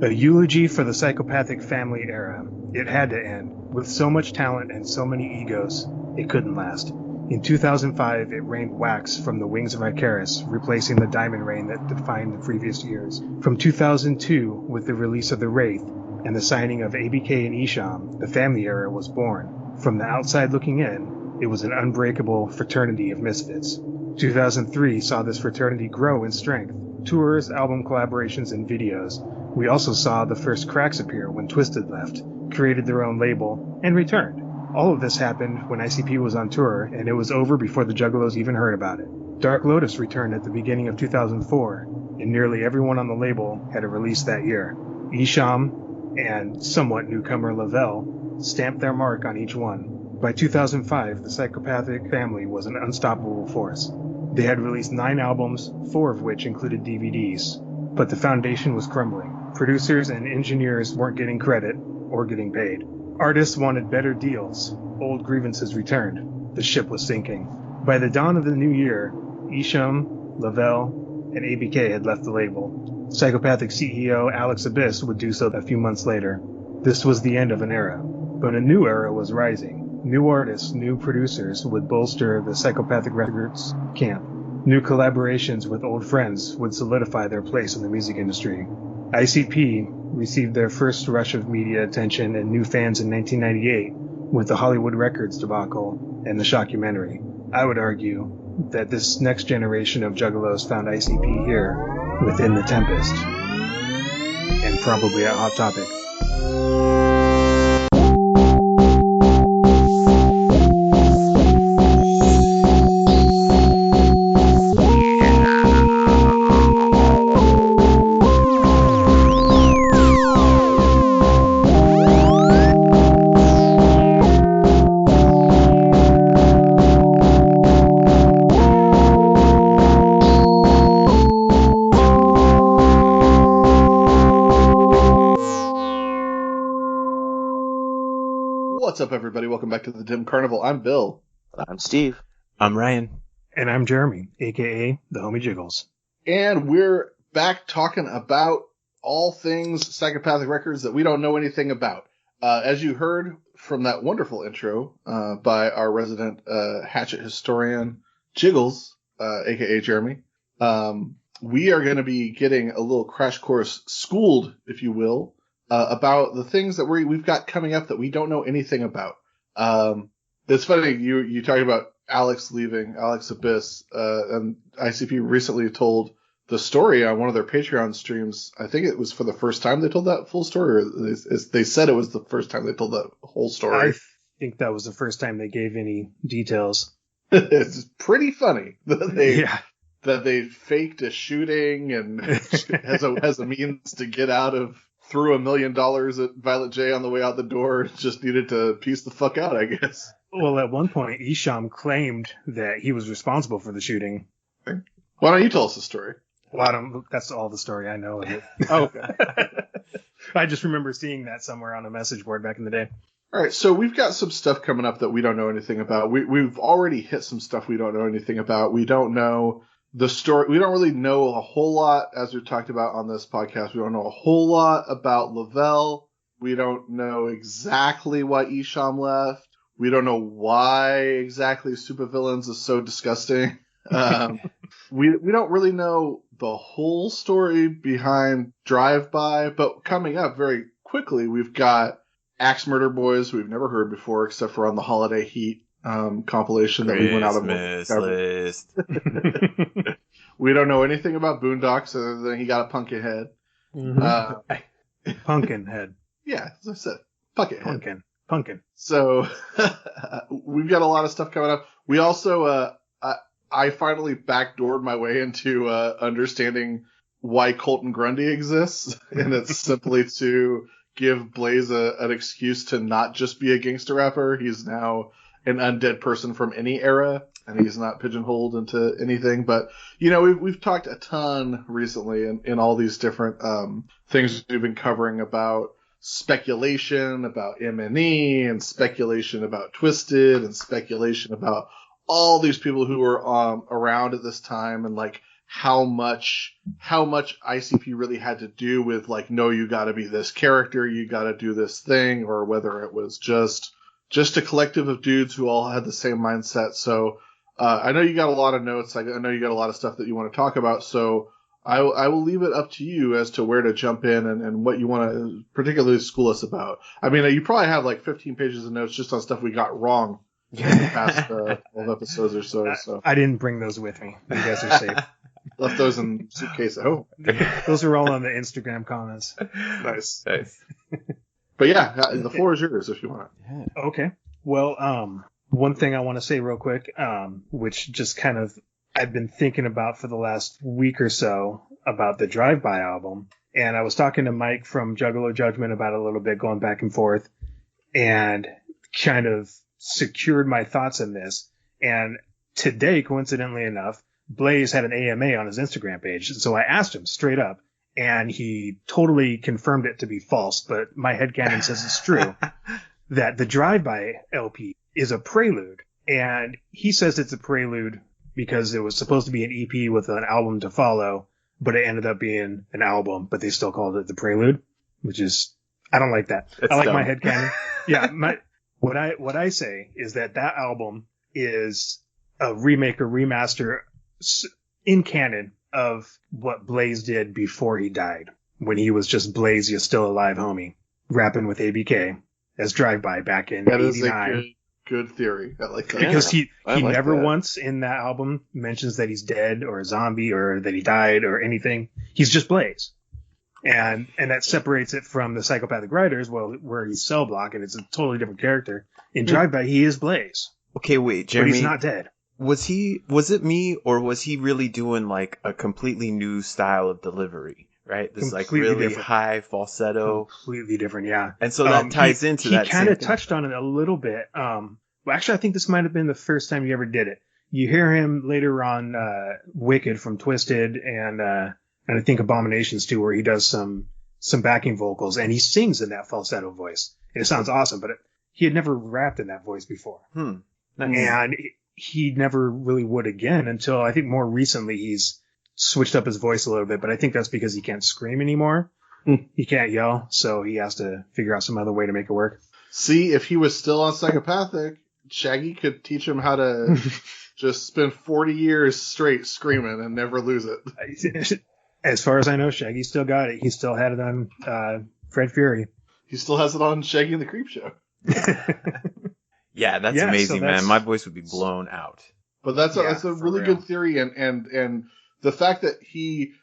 A eulogy for the psychopathic family era. It had to end. With so much talent and so many egos, it couldn't last. In 2005, it rained wax from the wings of Icarus, replacing the diamond rain that defined the previous years. From 2002, with the release of The Wraith and the signing of ABK and Isham, the family era was born. From the outside looking in, it was an unbreakable fraternity of misfits. 2003 saw this fraternity grow in strength. Tours, album collaborations, and videos. We also saw the first cracks appear when Twisted left, created their own label, and returned. All of this happened when ICP was on tour, and it was over before the Juggalos even heard about it. Dark Lotus returned at the beginning of 2004, and nearly everyone on the label had a release that year. Isham and somewhat newcomer Lavelle stamped their mark on each one. By 2005, the Psychopathic family was an unstoppable force. They had released 9 albums, 4 of which included DVDs, but the foundation was crumbling. Producers and engineers weren't getting credit or getting paid. Artists wanted better deals. Old grievances returned. The ship was sinking. By the dawn of the new year, Isham, Lavelle, and ABK had left the label. Psychopathic CEO Alex Abyss would do so a few months later. This was the end of an era, but a new era was rising. New artists, new producers would bolster the Psychopathic Records camp. New collaborations with old friends would solidify their place in the music industry. ICP received their first rush of media attention and new fans in 1998 with the Hollywood Records debacle and the shockumentary. I would argue that this next generation of Juggalos found ICP here within The Tempest, and probably at Hot Topic. What's up, everybody? Welcome back to the Dim Carnival. I'm Bill. I'm Steve. I'm Ryan. And I'm Jeremy, a.k.a. the Homie Jigglz. And we're back talking about all things Psychopathic Records that we don't know anything about. As you heard from that wonderful intro by our resident Hatchet historian, Jigglz, a.k.a. Jeremy, we are going to be getting a little crash course schooled, if you will, about the things that we've got coming up that we don't know anything about. It's funny, you talked about Alex leaving, Alex Abyss, and ICP recently told the story on one of their Patreon streams. I think it was for the first time they told that full story, or they said it was the first time they told that whole story. I think that was the first time they gave any details. It's pretty funny that they faked a shooting and as a means to get out of, threw $1 million at Violet J on the way out the door, just needed to piece the fuck out, I guess. Well, at one point, Isham claimed that he was responsible for the shooting. Why don't you tell us the story? Well, that's all the story I know of it. Oh, okay. I just remember seeing that somewhere on a message board back in the day. All right, so we've got some stuff coming up that we don't know anything about. We've already hit some stuff we don't know anything about. We don't know the story. We don't really know a whole lot, as we've talked about on this podcast. We don't know a whole lot about Lavelle. We don't know exactly why Isham left. We don't know why exactly Supervillains is so disgusting. We don't really know the whole story behind Drive-By, but coming up very quickly, we've got Axe Murder Boys, who we've never heard before, except for on the Holiday Heat compilation that we went out of. List. We don't know anything about Boondocks other than he got a pumpkin head. Mm-hmm. Pumpkin head. Yeah, as I said, pumpkin head. Pumpkin. So we've got a lot of stuff coming up. We also, I finally backdoored my way into understanding why Colton Grundy exists, and it's simply to give Blaze an excuse to not just be a gangster rapper. He's now an undead person from any era, and he's not pigeonholed into anything. But, you know, we've talked a ton recently in all these different things we've been covering about speculation about M&E and speculation about Twisted and speculation about all these people who were around at this time and, like, how much ICP really had to do with like, no, you got to be this character, you got to do this thing, or whether it was just a collective of dudes who all had the same mindset. So I know you got a lot of notes. I know you got a lot of stuff that you want to talk about. So I will leave it up to you as to where to jump in and what you want to particularly school us about. I mean, you probably have like 15 pages of notes just on stuff we got wrong in the past 12 episodes or so. So I didn't bring those with me. You guys are safe. Left those in suitcase at home. Those are all on the Instagram comments. Nice. But yeah, the floor is yours if you want. Yeah. Okay. Well, one thing I want to say real quick, which just kind of I've been thinking about for the last week or so about the Drive-By album. And I was talking to Mike from Juggalo Judgment about it a little bit, going back and forth, and kind of secured my thoughts on this. And today, coincidentally enough, Blaze had an AMA on his Instagram page. So I asked him straight up, and he totally confirmed it to be false, but my headcanon says it's true, that the Drive-By LP is a prelude. And he says it's a prelude because it was supposed to be an EP with an album to follow, but it ended up being an album, but they still called it the prelude, which is, I don't like that. It's I like dumb. my headcanon. Yeah, what I say is that album is a remake or remaster in canon of what Blaze did before he died, when he was just Blaze, you're still alive, homie, rapping with ABK as Drive-By back in That is 89. a good theory. I like that. Because he like never that. once in that album mentions that he's dead or a zombie or that he died or anything. He's just Blaze. And that separates it from the Psychopathic Writers, where he's Cell Block and it's a totally different character. In Drive-By, he is Blaze. Okay, wait, Jeremy. But he's not dead. Was it me, or was he really doing like a completely new style of delivery? Right? This like Completely really different. high falsetto. Completely different, yeah. And so that ties into that. He kind same of thing. touched on it a little bit. Well, actually, I think this might have been the first time you ever did it. You hear him later on Wicked from Twisted and I think Abominations too, where he does some backing vocals and he sings in that falsetto voice. And it sounds awesome, but he had never rapped in that voice before. Nice. And he never really would again until I think more recently he's switched up his voice a little bit, but I think that's because he can't scream anymore. He can't yell, so he has to figure out some other way to make it work. See, if he was still on Psychopathic, Shaggy could teach him how to just spend 40 years straight screaming and never lose it. As far as I know, Shaggy still got it. He still had it on Fred Fury. He still has it on Shaggy and the Creep Show. Yeah, that's Yeah, amazing, so man. My voice would be blown out. But that's Yeah, a for really real. good theory, and the fact that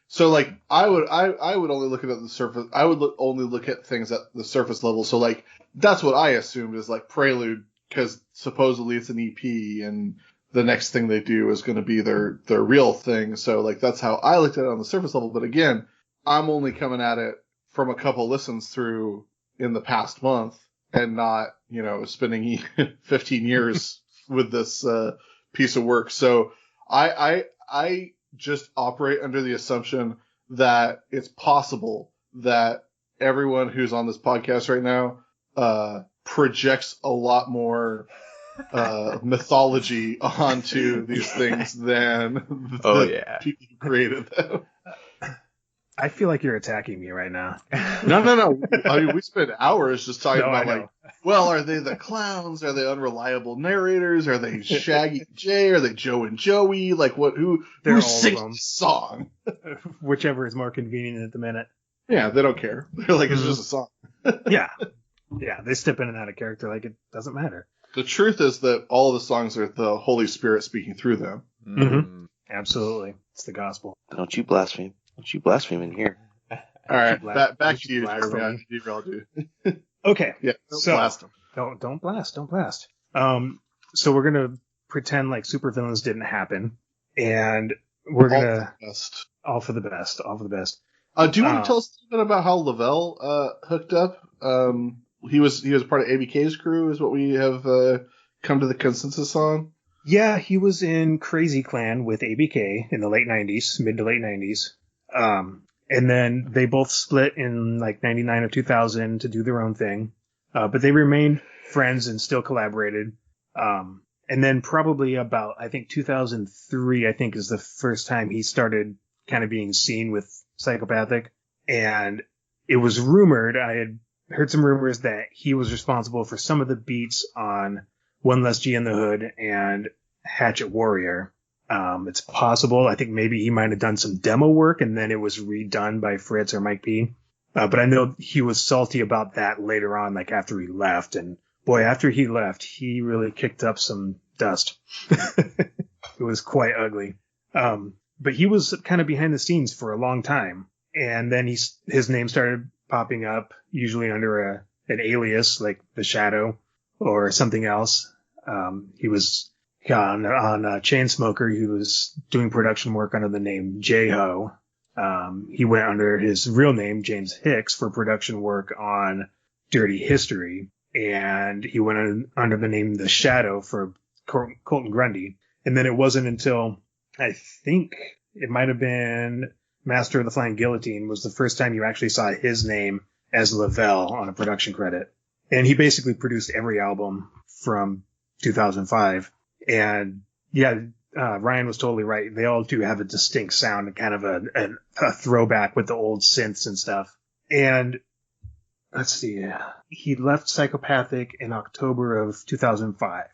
so like I would only look at the surface. I would only look at things at the surface level. So like that's what I assumed is like prelude, because supposedly it's an EP and the next thing they do is going to be their real thing. So like that's how I looked at it on the surface level. But again, I'm only coming at it from a couple listens through in the past month and not, spending 15 years with this piece of work. So I just operate under the assumption that it's possible that everyone who's on this podcast right now projects a lot more mythology onto these things than the people who created them. I feel like you're attacking me right now. No. I mean, we spent hours just talking No, I about know. like, well, are they the clowns? Are they unreliable narrators? Are they Shaggy and Jay? Are they Joe and Joey? Like They're who all sings of them. this song? Whichever is more convenient at the minute. Yeah, they don't care. They're like, it's just a song. Yeah. Yeah, they step in and out of character like it doesn't matter. The truth is that all the songs are the Holy Spirit speaking through them. Mhm. Absolutely. It's the gospel. Don't you blaspheme. Don't you blaspheme in here. All right, blast- back you to you, blast Jeremy. them. You all do. Okay. Yeah, So- blast them. Don't blast. So we're going to pretend like supervillains didn't happen, and we're going to Best. all for the best. Do you want to tell us a little bit about how Lavelle hooked up? He was part of ABK's crew, is what we have come to the consensus on. Yeah, he was in Crazy Clan with ABK in the late 90s, mid to late 90s. And then they both split in like 99 or 2000 to do their own thing. But they remained friends and still collaborated. And And then probably about, I think 2003, I think is the first time he started kind of being seen with Psychopathic. And it was rumored, I had heard some rumors that he was responsible for some of the beats on One Less G in the Hood and Hatchet Warrior. It's possible. I think maybe he might have done some demo work and then it was redone by Fritz or Mike P. But I know he was salty about that later on, like after he left. And boy, after he left, he really kicked up some dust. It was quite ugly. But he was kind of behind the scenes for a long time. And then his name started popping up, usually under an alias like The Shadow or something else. He was on Chainsmoker. He was doing production work under the name J-Ho. He went under his real name, James Hicks, for production work on Dirty History. And he went under the name The Shadow for Colton Grundy. And then it wasn't until, I think it might have been Master of the Flying Guillotine was the first time you actually saw his name as Lavelle on a production credit. And he basically produced every album from 2005. And yeah, Ryan was totally right. They all do have a distinct sound and kind of a throwback with the old synths and stuff. And let's see, he left Psychopathic in October of 2005.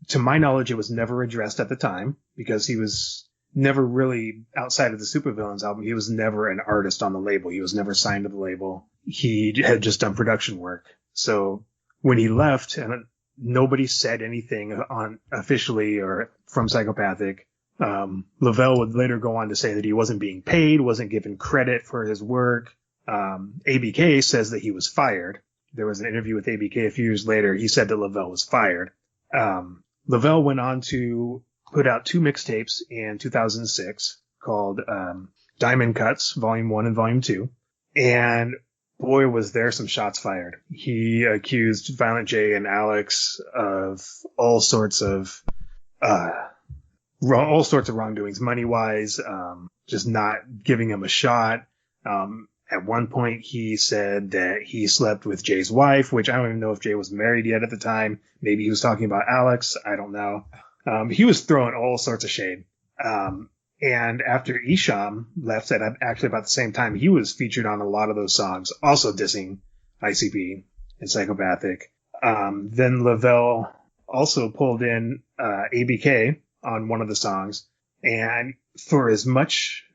To my knowledge, it was never addressed at the time because he was never really, outside of the Supervillains album, he was never an artist on the label. He was never signed to the label. He had just done production work. So when he left, and nobody said anything on officially or from Psychopathic, Lavelle would later go on to say that he wasn't being paid, wasn't given credit for his work. ABK says that he was fired. There was an interview with ABK a few years later. He said that Lavelle was fired. Lavelle went on to put out 2 mixtapes in 2006 called Diamond Cuts, Volume 1 and Volume 2. And boy, was there some shots fired. He accused Violent J and Alex of all sorts of wrongdoings, money-wise, just not giving him a shot. At one point, he said that he slept with Jay's wife, which I don't even know if Jay was married yet at the time. Maybe he was talking about Alex. I don't know. He was throwing all sorts of shade. And after Isham left at actually about the same time, he was featured on a lot of those songs, also dissing ICP and Psychopathic. Then Lavelle also pulled in ABK on one of the songs. And for as much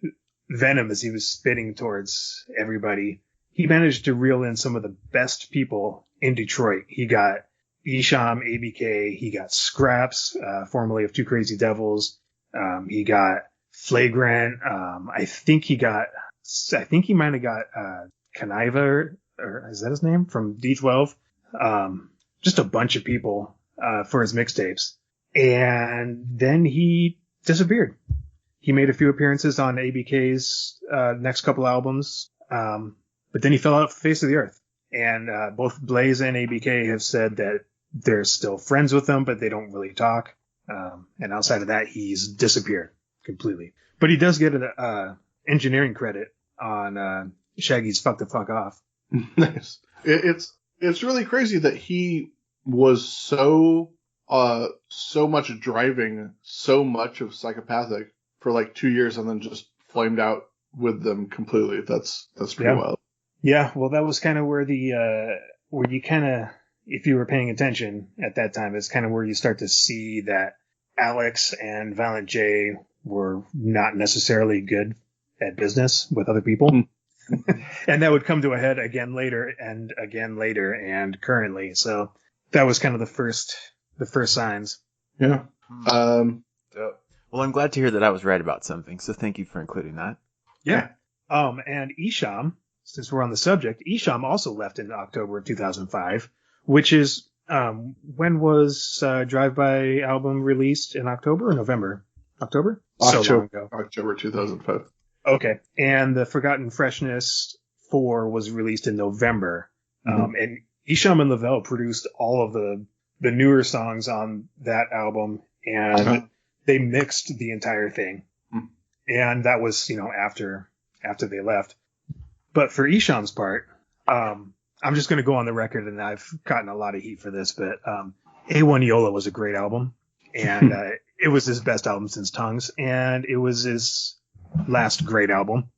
venom as he was spitting towards everybody, he managed to reel in some of the best people in Detroit. He got Isham, ABK, he got Scraps, formerly of Two Crazy Devils. He got Flagrant. I think he might have got Conniva, or is that his name, from D12. Just a bunch of people for his mixtapes. And then he disappeared. He made a few appearances on ABK's next couple albums, but then he fell off the face of the earth. And both Blaze and ABK have said that they're still friends with him, but they don't really talk. And outside of that, he's disappeared completely. But he does get an engineering credit on Shaggy's Fuck the Fuck Off. Nice. It's really crazy that he was so much driving so much of Psychopathic for like 2 years and then just flamed out with them completely. That's pretty wild. Yeah, well, that was kind of where where you kind of, if you were paying attention at that time, it's kind of where you start to see that Alex and Violent J were not necessarily good at business with other people. And that would come to a head again later and currently. So that was kind of the first signs. Yeah. Well, I'm glad to hear that I was right about something, so thank you for including that. Yeah. And Isham, since we're on the subject, Isham also left in October of 2005, which is, when was Drive-By album released? In October or November? October? So long ago. October 2005. Okay. And the Forgotten Freshness 4 was released in November. Mm-hmm. And Isham and Lavelle produced all of the newer songs on that album, and they mixed the entire thing. And that was, after they left. But for Isham's part, I'm just going to go on the record, and I've gotten a lot of heat for this, but A1 Yola was a great album, and it was his best album since Tongues, and it was his last great album,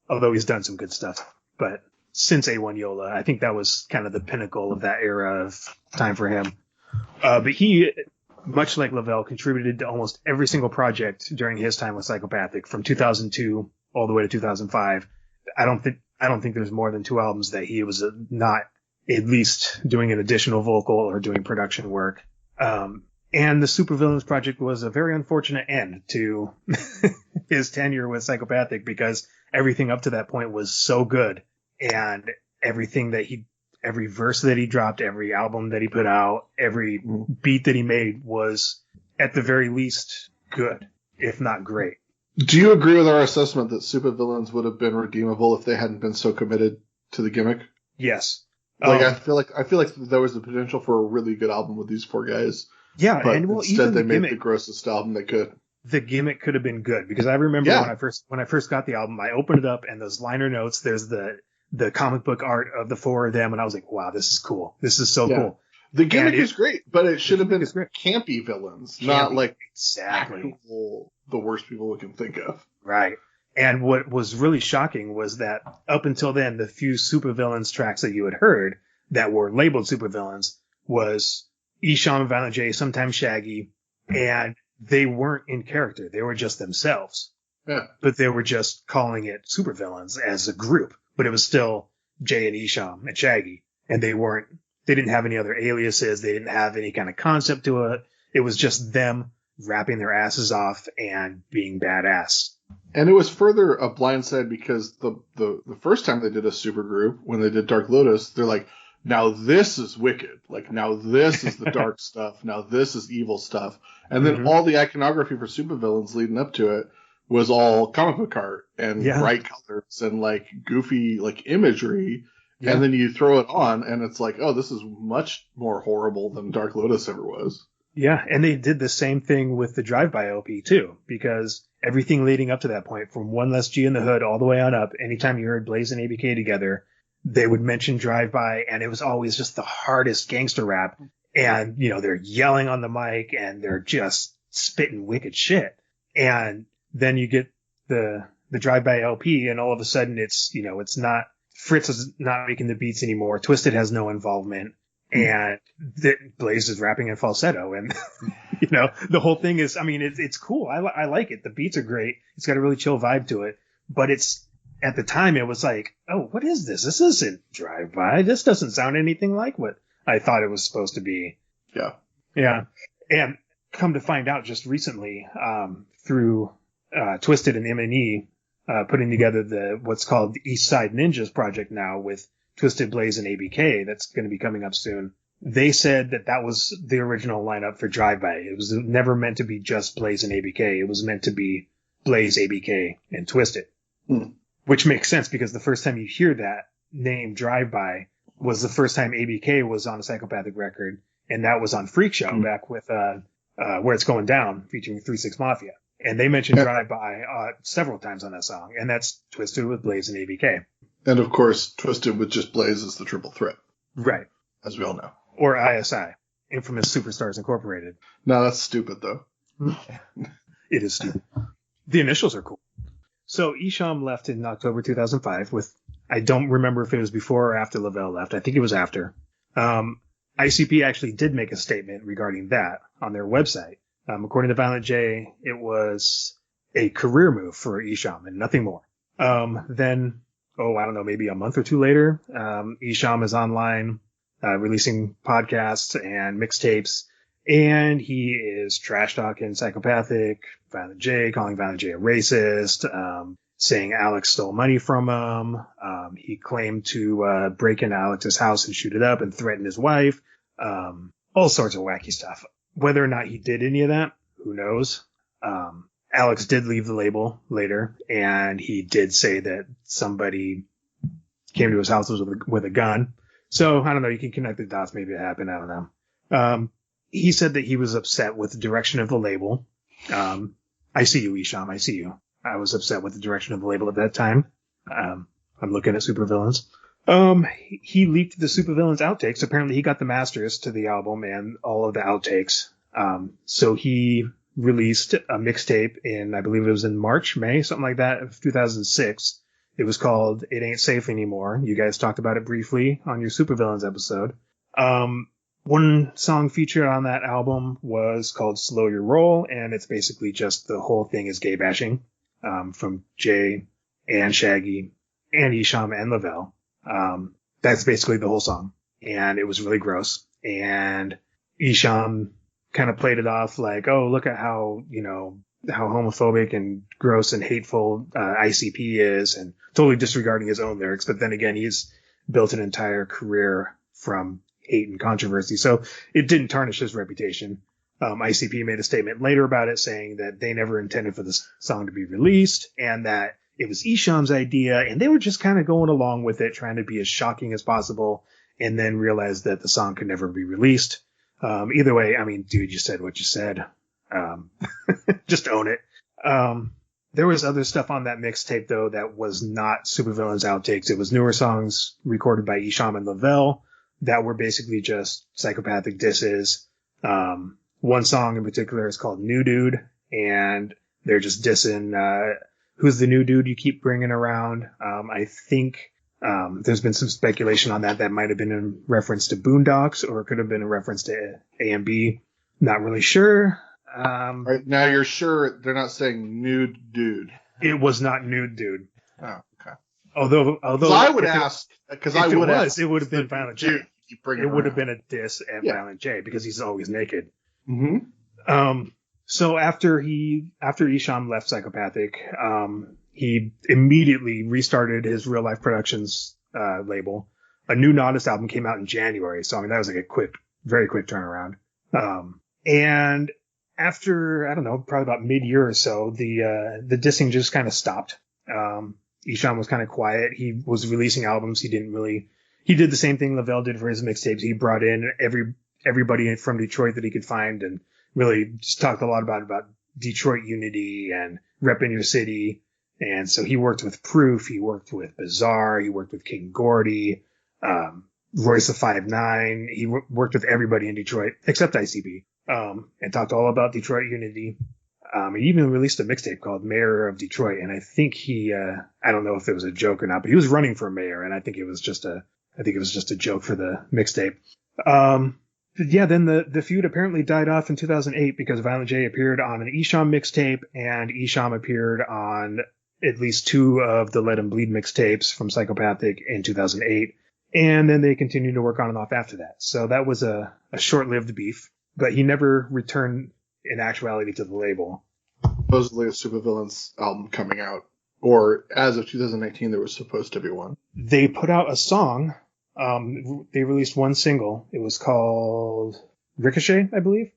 although he's done some good stuff. But since A1 Yola, I think that was kind of the pinnacle of that era of time for him. But he, much like Lavelle, contributed to almost every single project during his time with Psychopathic, from 2002 all the way to 2005. I don't think there's more than 2 albums that he was not at least doing an additional vocal or doing production work. And the Supervillains project was a very unfortunate end to his tenure with Psychopathic, because everything up to that point was so good, and every verse that he dropped, every album that he put out, every beat that he made was at the very least good, if not great. Do you agree with our assessment that Supervillains would have been redeemable if they hadn't been so committed to the gimmick? Yes. I feel like there was the potential for a really good album with these 4 guys. Yeah, but and instead they made the grossest album they could. The gimmick could have been good, because I remember when I first got the album, I opened it up and those liner notes, there's the comic book art of the 4 of them, and I was like, wow, this is cool. This is so cool. The gimmick is great, but it should have been campy villains, not like exactly the worst people we can think of. Right. And what was really shocking was that up until then, the few supervillains tracks that you had heard that were labeled supervillains was Esham and Violent J, sometimes Shaggy, and they weren't in character. They were just themselves. Yeah. But they were just calling it supervillains as a group. But it was still Jay and Esham and Shaggy. And they didn't have any other aliases. They didn't have any kind of concept to it. It was just them rapping their asses off and being badass. And it was further a blindside because the first time they did a supergroup, when they did Dark Lotus, they're like, now this is wicked. Like, now this is the dark stuff. Now this is evil stuff. And then all the iconography for supervillains leading up to it was all comic book art and bright colors and like goofy like imagery. Yeah. And then you throw it on and it's like, oh, this is much more horrible than Dark Lotus ever was. Yeah, and they did the same thing with the Drive-By LP too, because everything leading up to that point, from One Less G in the Hood all the way on up, anytime you heard Blaze and ABK together, they would mention Drive-By, and it was always just the hardest gangster rap. And, you know, they're yelling on the mic and they're just spitting wicked shit. And then you get the Drive-By LP, and all of a sudden it's, you know, it's not, Fritz is not making the beats anymore. Twisted has no involvement. And Blaze is rapping in falsetto, and you know, the whole thing is, I mean, it's cool. I like it. The beats are great. It's got a really chill vibe to it, but it's, at the time it was like, oh, what is this? This isn't Drive-By. This doesn't sound anything like what I thought it was supposed to be. Yeah. Yeah. And come to find out just recently, through, Twisted and M&E, putting together what's called the East Side Ninjas project now with Twisted, Blaze, and ABK, that's going to be coming up soon. They said that was the original lineup for Drive-By. It was never meant to be just Blaze and ABK. It was meant to be Blaze, ABK, and Twisted. Which makes sense, because the first time you hear that name Drive-By was the first time ABK was on a Psychopathic record, and that was on Freak Show back with Where It's Going Down, featuring 3-6 Mafia. And they mentioned Drive-By several times on that song, and that's Twisted with Blaze and ABK. And, of course, Twisted with just Blaze as the triple threat. Right. As we all know. Or ISI, Infamous Superstars Incorporated. No, that's stupid, though. It is stupid. The initials are cool. So Esham left in October 2005 with, I don't remember if it was before or after Lavelle left. I think it was after. ICP actually did make a statement regarding that on their website. According to Violent J, it was a career move for Esham and nothing more. Then, I don't know, maybe a month or two later, Esham is online, releasing podcasts and mixtapes, and he is trash talking Psychopathic, Violent J, calling Violent J a racist, saying Alex stole money from him. He claimed to break into Alex's house and shoot it up and threaten his wife. All sorts of wacky stuff. Whether or not he did any of that, who knows? Alex did leave the label later, and he did say that somebody came to his house with a gun. So, I don't know, you can connect the dots, maybe it happened, I don't know. He said that he was upset with the direction of the label. I see you, Esham, I was upset with the direction of the label at that time. I'm looking at Supervillains. He leaked the Supervillains outtakes. Apparently he got the masters to the album and all of the outtakes. So he released a mixtape in, I believe it was in March, May, something like that, of 2006. It was called It Ain't Safe Anymore. You guys talked about it briefly on your Supervillains episode. One song featured on that album was called Slow Your Roll, and it's basically just the whole thing is gay bashing, from Jay and Shaggy and Esham and Lavelle. That's basically the whole song. And it was really gross. And Esham kind of played it off like, oh, look at how, how homophobic and gross and hateful ICP is, and totally disregarding his own lyrics. But then again, he's built an entire career from hate and controversy. So it didn't tarnish his reputation. ICP made a statement later about it saying that they never intended for this song to be released and that it was Esham's idea and they were just kind of going along with it, trying to be as shocking as possible, and then realized that the song could never be released. Either way, I mean, dude, you said what you said. Just own it. There was other stuff on that mixtape, though, that was not Supervillains outtakes. It was newer songs recorded by Esham and Lavelle that were basically just psychopathic disses. One song in particular is called New Dude, and they're just dissing who's the new dude you keep bringing around. I think there's been some speculation on that might have been in reference to Boondocks, or it could have been in reference to A&B. Not really sure. Right now, you're sure they're not saying nude dude? It was not Nude Dude. Oh, okay. Although I would ask, because I would ask, it would have been Violent J. It would have been a diss at Violent J because he's always naked. Mm-hmm. So after Esham left Psychopathic, he immediately restarted his Real Life Productions label. A new Nodist album came out in January, so I mean that was like a very quick turnaround. And after, I don't know, probably about mid-year or so, the dissing just kind of stopped. Esham was kind of quiet. He was releasing albums. He did the same thing Lavelle did for his mixtapes. He brought in everybody from Detroit that he could find and really just talked a lot about Detroit unity and repping your city. And so he worked with Proof. He worked with Bizarre. He worked with King Gordy, Royce the 5'9". He worked with everybody in Detroit except ICP. And talked all about Detroit unity. He even released a mixtape called Mayor of Detroit. And I think I don't know if it was a joke or not, but he was running for mayor. And I think it was just a joke for the mixtape. Yeah, then the feud apparently died off in 2008 because Violent J appeared on an Esham mixtape and Esham appeared on at least 2 of the Let 'Em Bleed mixtapes from Psychopathic in 2008. And then they continued to work on and off after that. So that was a short-lived beef, but he never returned in actuality to the label. Supposedly a Supervillains album coming out, or as of 2019, there was supposed to be one. They put out a song. They released one single. It was called Ricochet, I believe.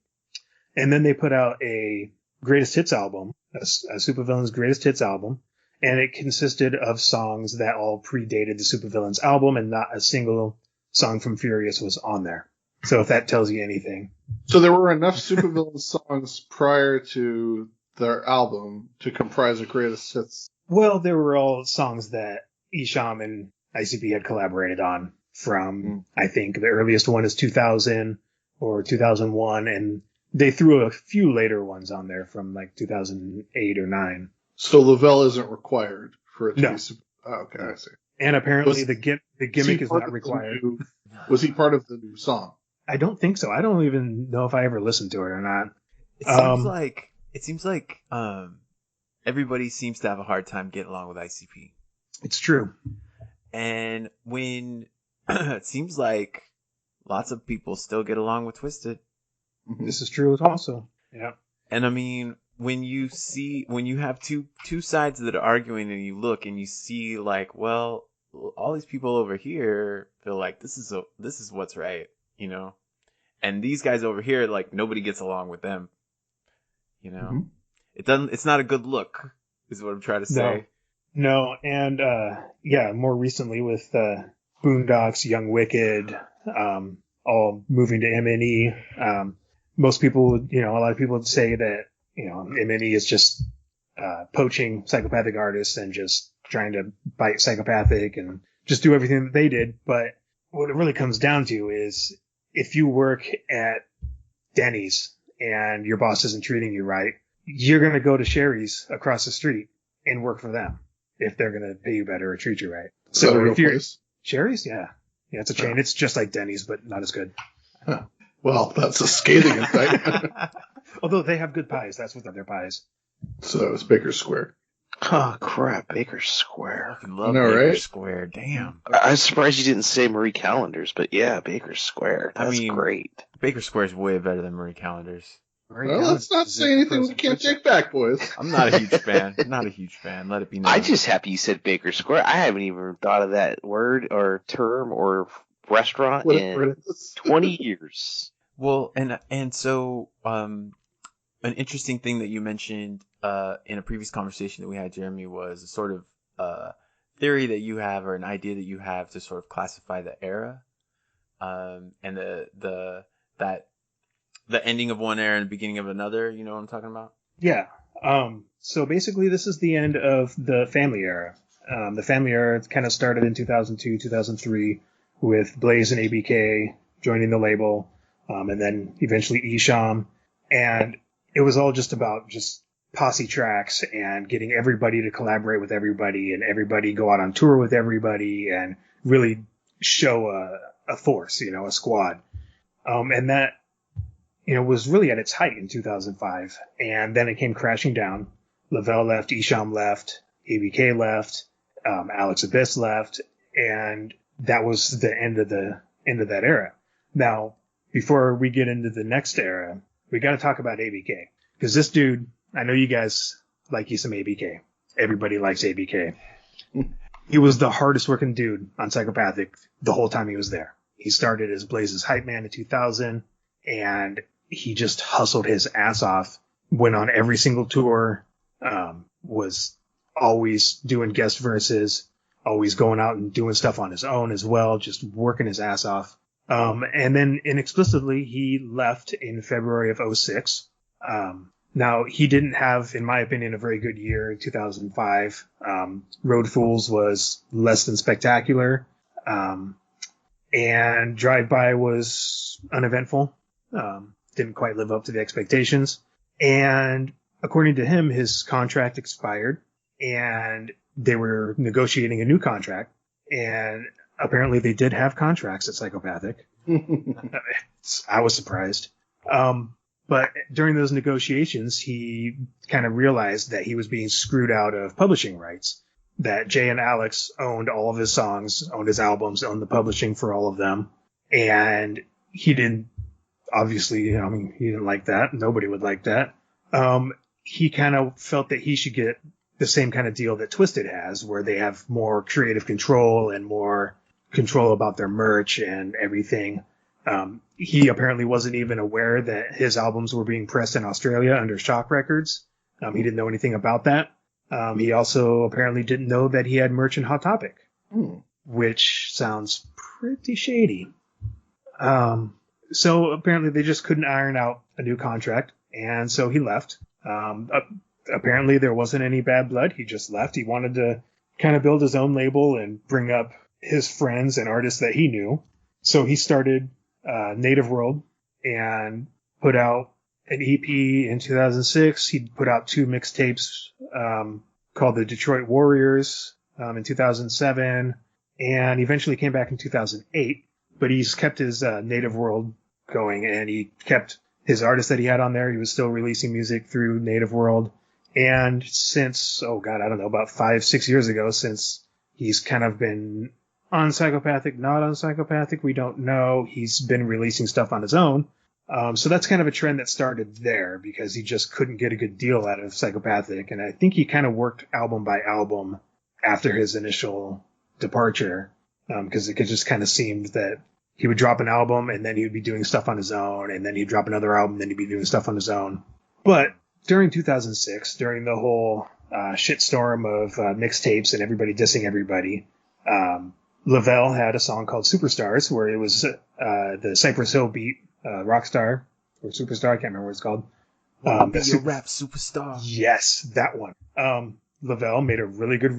And then they put out a greatest hits album, a Supervillains greatest hits album. And it consisted of songs that all predated the Supervillains album, and not a single song from Furious was on there. So if that tells you anything. So there were enough Supervillains songs prior to their album to comprise a greatest hits. Well, there were all songs that Esham and ICP had collaborated on from, I think the earliest one is 2000 or 2001, and they threw a few later ones on there from like 2008 or 9. So Lavelle isn't required for it to be super. Oh, okay, I see. And apparently the gimmick is not required. Was he part of the new song? I don't think so. I don't even know if I ever listened to it or not. It seems like everybody seems to have a hard time getting along with ICP. It's true. And when it seems like lots of people still get along with Twisted. This is true also. Yeah. And I mean, when you have two sides that are arguing and you look and you see like, well, all these people over here feel like this is what's right, you know, and these guys over here, like nobody gets along with them, you know, it's not a good look is what I'm trying to say. No. And, more recently with, Boondocks, Young Wicked, all moving to MNE. Most people, a lot of people would say that, MNE is just poaching psychopathic artists and just trying to bite Psychopathic and just do everything that they did. But what it really comes down to is if you work at Denny's and your boss isn't treating you right, you're going to go to Sherry's across the street and work for them if they're going to pay you better or treat you right. So if you're Sherry's, yeah, it's a chain. It's just like Denny's, but not as good. Huh. Well, that's a scathing indictment. Although they have good pies. That's what their pies. So it's Baker Square. Oh, crap. Baker Square. I fucking love No, Baker right? Square. Damn. I was surprised you didn't say Marie Callender's, but yeah, Baker Square. That's great. Baker Square is way better than Marie Callender's. Well, let's not say anything we can't take back, boys. I'm not a huge fan. Not a huge fan. Let it be known. I'm just happy you said Baker Square. I haven't even thought of that word or term or restaurant in 20 years. Well, and so an interesting thing that you mentioned in a previous conversation that we had, Jeremy, was a sort of theory that you have or an idea that you have to sort of classify the era, and the ending of one era and the beginning of another. You know what I'm talking about? Yeah. So basically, this is the end of the family era. The family era kind of started in 2002, 2003 with Blaze and ABK joining the label. And then eventually Esham, and it was all just about just posse tracks and getting everybody to collaborate with everybody and everybody go out on tour with everybody and really show a force, a squad. And that, was really at its height in 2005. And then it came crashing down. Lavelle left, Esham left, ABK left, Alex Abyss left, and that was the end of that era. Now, before we get into the next era, we got to talk about ABK. Because this dude, I know you guys like you some ABK. Everybody likes ABK. He was the hardest working dude on Psychopathic the whole time he was there. He started as Blaze's hype man in 2000, and he just hustled his ass off, went on every single tour, was always doing guest verses, always going out and doing stuff on his own as well, just working his ass off. And then inexplicably, he left in February of 2006. Now, he didn't have, in my opinion, a very good year in 2005. Road Fools was less than spectacular. And Drive By was uneventful. Didn't quite live up to the expectations. And according to him, his contract expired and they were negotiating a new contract. And apparently they did have contracts at Psychopathic. I was surprised. But during those negotiations, he kind of realized that he was being screwed out of publishing rights. That Jay and Alex owned all of his songs, owned his albums, owned the publishing for all of them. And he didn't, obviously, he didn't like that. Nobody would like that. He kind of felt that he should get the same kind of deal that Twisted has, where they have more creative control and more control about their merch and everything. He apparently wasn't even aware that his albums were being pressed in Australia under Shock Records. He didn't know anything about that. He also apparently didn't know that he had merch in Hot Topic, which sounds pretty shady. So apparently they just couldn't iron out a new contract, and so he left. Apparently there wasn't any bad blood. He just left. He wanted to kind of build his own label and bring up his friends and artists that he knew. So he started Native World and put out an EP in 2006. He put out 2 mixtapes called the Detroit Warriors in 2007, and eventually came back in 2008. But he's kept his Native World going, and he kept his artists that he had on there. He was still releasing music through Native World. And since, about 5-6 years ago, since he's kind of been on Psychopathic, not on Psychopathic, we don't know. He's been releasing stuff on his own. So that's kind of a trend that started there because he just couldn't get a good deal out of Psychopathic. And I think he kind of worked album by album after his initial departure, because it just kind of seemed that he would drop an album and then he would be doing stuff on his own, and then he'd drop another album and then he'd be doing stuff on his own. But during 2006, during the whole shitstorm of mixtapes and everybody dissing everybody, Lavelle had a song called Superstars, where it was the Cypress Hill beat, Rockstar or Superstar, I can't remember what it's called. Your rap superstar. Yes, that one. Lavelle made a really good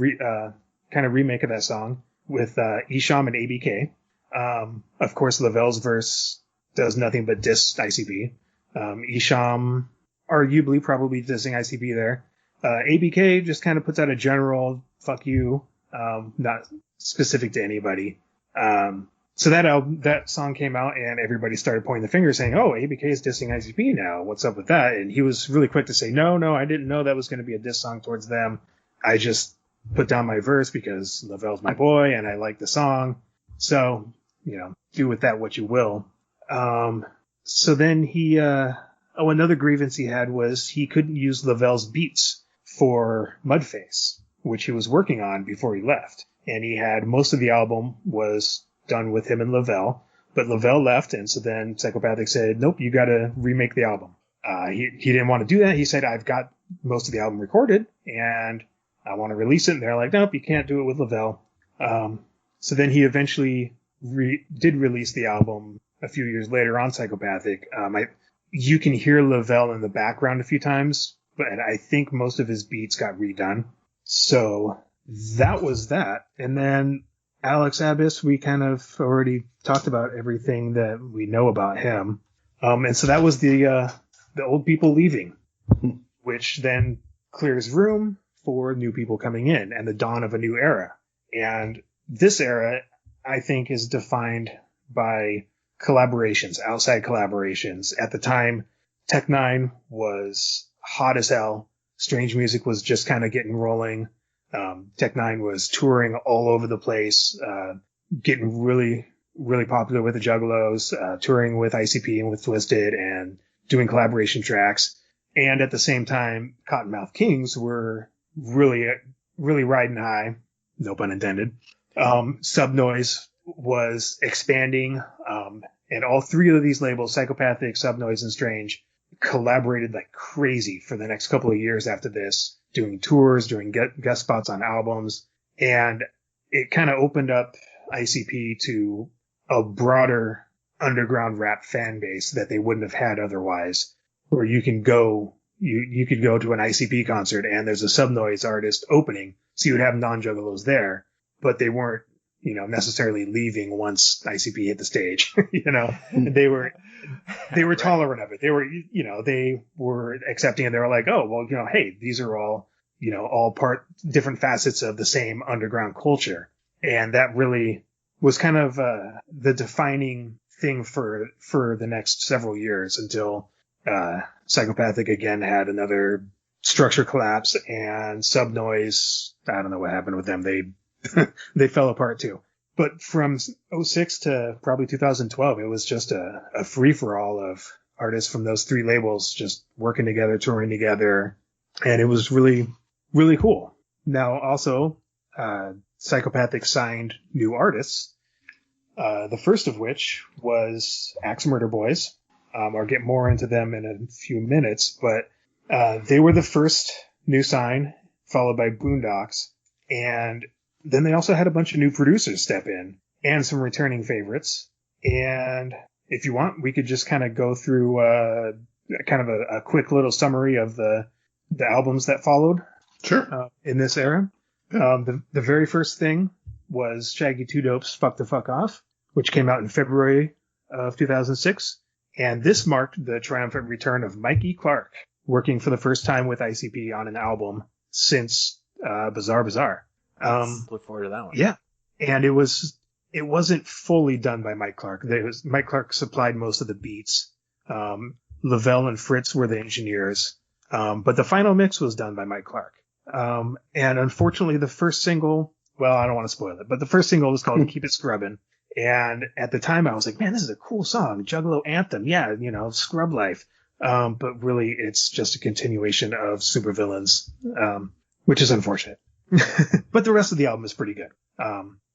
kind of remake of that song with Esham and ABK. Of course, Lavelle's verse does nothing but diss ICP. Esham arguably probably dissing ICP there. ABK just kind of puts out a general fuck you, not specific to anybody. So that song came out and everybody started pointing the finger saying, oh, ABK is dissing ICP now. What's up with that? And he was really quick to say, no, I didn't know that was going to be a diss song towards them. I just put down my verse because Lavelle's my boy and I like the song. So, do with that what you will. So then another grievance he had was he couldn't use Lavelle's beats for Mudface, which he was working on before he left. And he had most of the album was done with him and Lavelle, but Lavelle left. And so then Psychopathic said, nope, you got to remake the album. He didn't want to do that. He said, I've got most of the album recorded and I want to release it. And they're like, nope, you can't do it with Lavelle. So then he eventually did release the album a few years later on Psychopathic. You can hear Lavelle in the background a few times, but I think most of his beats got redone. So that was that. And then Alex Abyss, we kind of already talked about everything that we know about him. And so that was the old people leaving, which then clears room for new people coming in and the dawn of a new era. And this era, I think, is defined by collaborations, outside collaborations. At the time, Tech-9 was hot as hell. Strange Music was just kind of getting rolling. Tech-9 was touring all over the place, getting really, really popular with the Juggalos, touring with ICP and with Twisted and doing collaboration tracks. And at the same time, Cottonmouth Kings were really, really riding high. No pun intended. Subnoise was expanding, and all three of these labels, Psychopathic, Subnoise, and Strange, collaborated like crazy for the next couple of years after this, doing tours, doing guest spots on albums, and it kind of opened up ICP to a broader underground rap fan base that they wouldn't have had otherwise, where you can go, you could go to an ICP concert and there's a Subnoise artist opening, so you would have non-juggalos there, but they weren't, necessarily leaving once ICP hit the stage. They were tolerant of it. They were accepting, and they were like, oh, well, hey, these are all, different facets of the same underground culture. And that really was kind of the defining thing for the next several years until Psychopathic again had another structure collapse, and Subnoise, I don't know what happened with them. They fell apart too. But from 2006 to probably 2012, it was just a free-for-all of artists from those three labels just working together, touring together. And it was really, really cool. Now, also, Psychopathic signed new artists. The first of which was Axe Murder Boys. I'll get more into them in a few minutes, but they were the first new sign, followed by Boondocks. And then they also had a bunch of new producers step in and some returning favorites. And if you want, we could just kind of go through kind of a quick little summary of the albums that followed. Sure. In this era. The very first thing was Shaggy 2 Dope's Fuck the Fuck Off, which came out in February of 2006. And this marked the triumphant return of Mikey Clark, working for the first time with ICP on an album since Bizarre Bizarre. Look forward to that one. Yeah. And it wasn't fully done by Mike Clark. Mike Clark supplied most of the beats. Lavelle and Fritz were the engineers. But the final mix was done by Mike Clark. And unfortunately, the first single, well, I don't want to spoil it, but the first single was called Keep It Scrubbin'. And at the time I was like, man, this is a cool song. Juggalo anthem. Yeah. Scrub life. But really it's just a continuation of Supervillains, which is unfortunate. But the rest of the album is pretty good.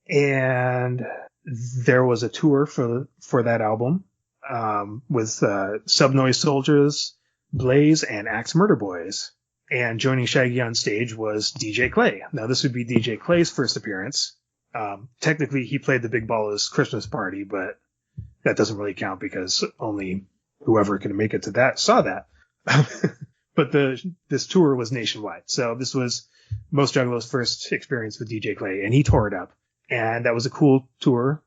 And there was a tour for that album, with, Subnoise Soldiers, Blaze, and Axe Murder Boys. And joining Shaggy on stage was DJ Clay. Now this would be DJ Clay's first appearance. Technically he played the Big Ballas Christmas Party, but that doesn't really count because only whoever can make it to that saw that. But this tour was nationwide. So this was Most Juggalos' first experience with DJ Clay, and he tore it up. And that was a cool tour.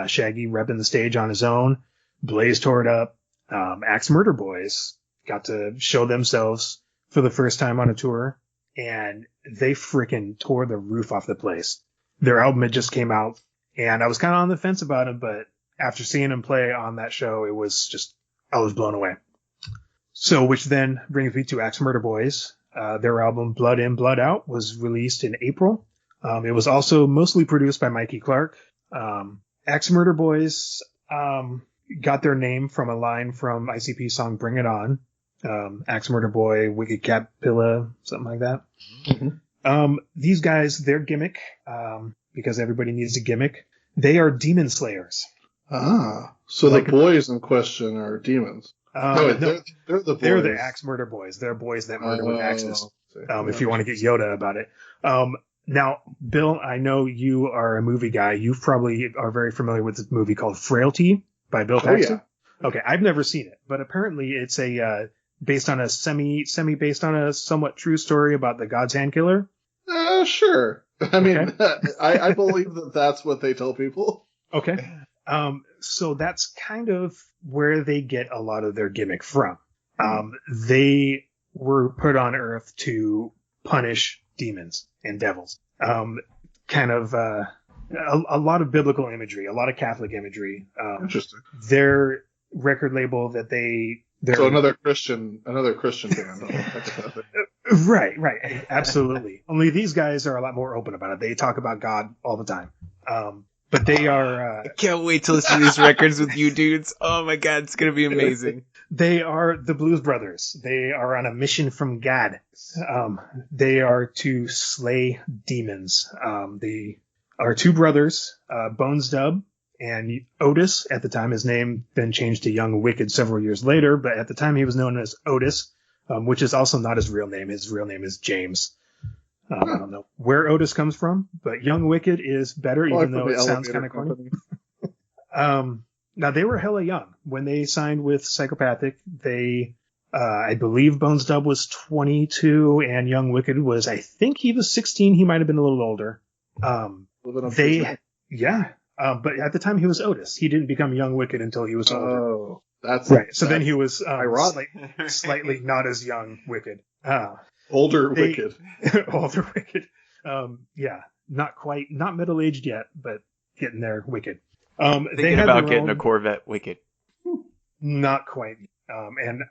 Shaggy repping the stage on his own. Blaze tore it up. Axe Murder Boys got to show themselves for the first time on a tour, and they freaking tore the roof off the place. Their album had just came out, and I was kind of on the fence about it, but after seeing them play on that show, it was just, I was blown away. So, which then brings me to Axe Murder Boys. Their album Blood In, Blood Out was released in April. It was also mostly produced by Mikey Clark. Axe Murder Boys got their name from a line from ICP's song Bring It On. Axe Murder Boy, Wicked Cat Pilla, something like that. Mm-hmm. These guys, their gimmick, because everybody needs a gimmick, they are demon slayers. So like, the boys in question are demons. No, they're the boys. They're the Axe Murder Boys. They're boys that murder with axes. If you want to get Yoda about it. Now, Bill, I know you are a movie guy. You probably are very familiar with this movie called Frailty by Bill Paxton. Yeah. Okay, I've never seen it, but apparently it's a based on a based on a somewhat true story about the God's Hand Killer. Sure. I mean, I believe that that's what they tell people. Okay. So that's kind of where they get a lot of their gimmick from. They were put on Earth to punish demons and devils. Kind of a lot of biblical imagery, a lot of Catholic imagery. Interesting. Their record label that so another Christian band. Right, absolutely. Only these guys are a lot more open about it. They talk about God all the time. But they are... I can't wait to listen to these records with you dudes. Oh my God, it's going to be amazing. They are the Blues Brothers. They are on a mission from God. They are to slay demons. They are two brothers, Bones Dub and Otis. At the time, his name then changed to Young Wicked several years later, but at the time he was known as Otis, which is also not his real name. His real name is James. I don't know where Otis comes from, but Young Wicked is better, even though it sounds kind of corny. Now, they were hella young. When they signed with Psychopathic, I believe Bones Dub was 22 and Young Wicked was, I think he was 16. He might have been a little older. But at the time he was Otis. He didn't become Young Wicked until he was older. Oh, that's right. So then he was slightly not as Young Wicked. Older Wicked. Older Wicked. Not middle-aged yet, but getting there Wicked. Thinking about getting a Corvette Wicked. Not quite. And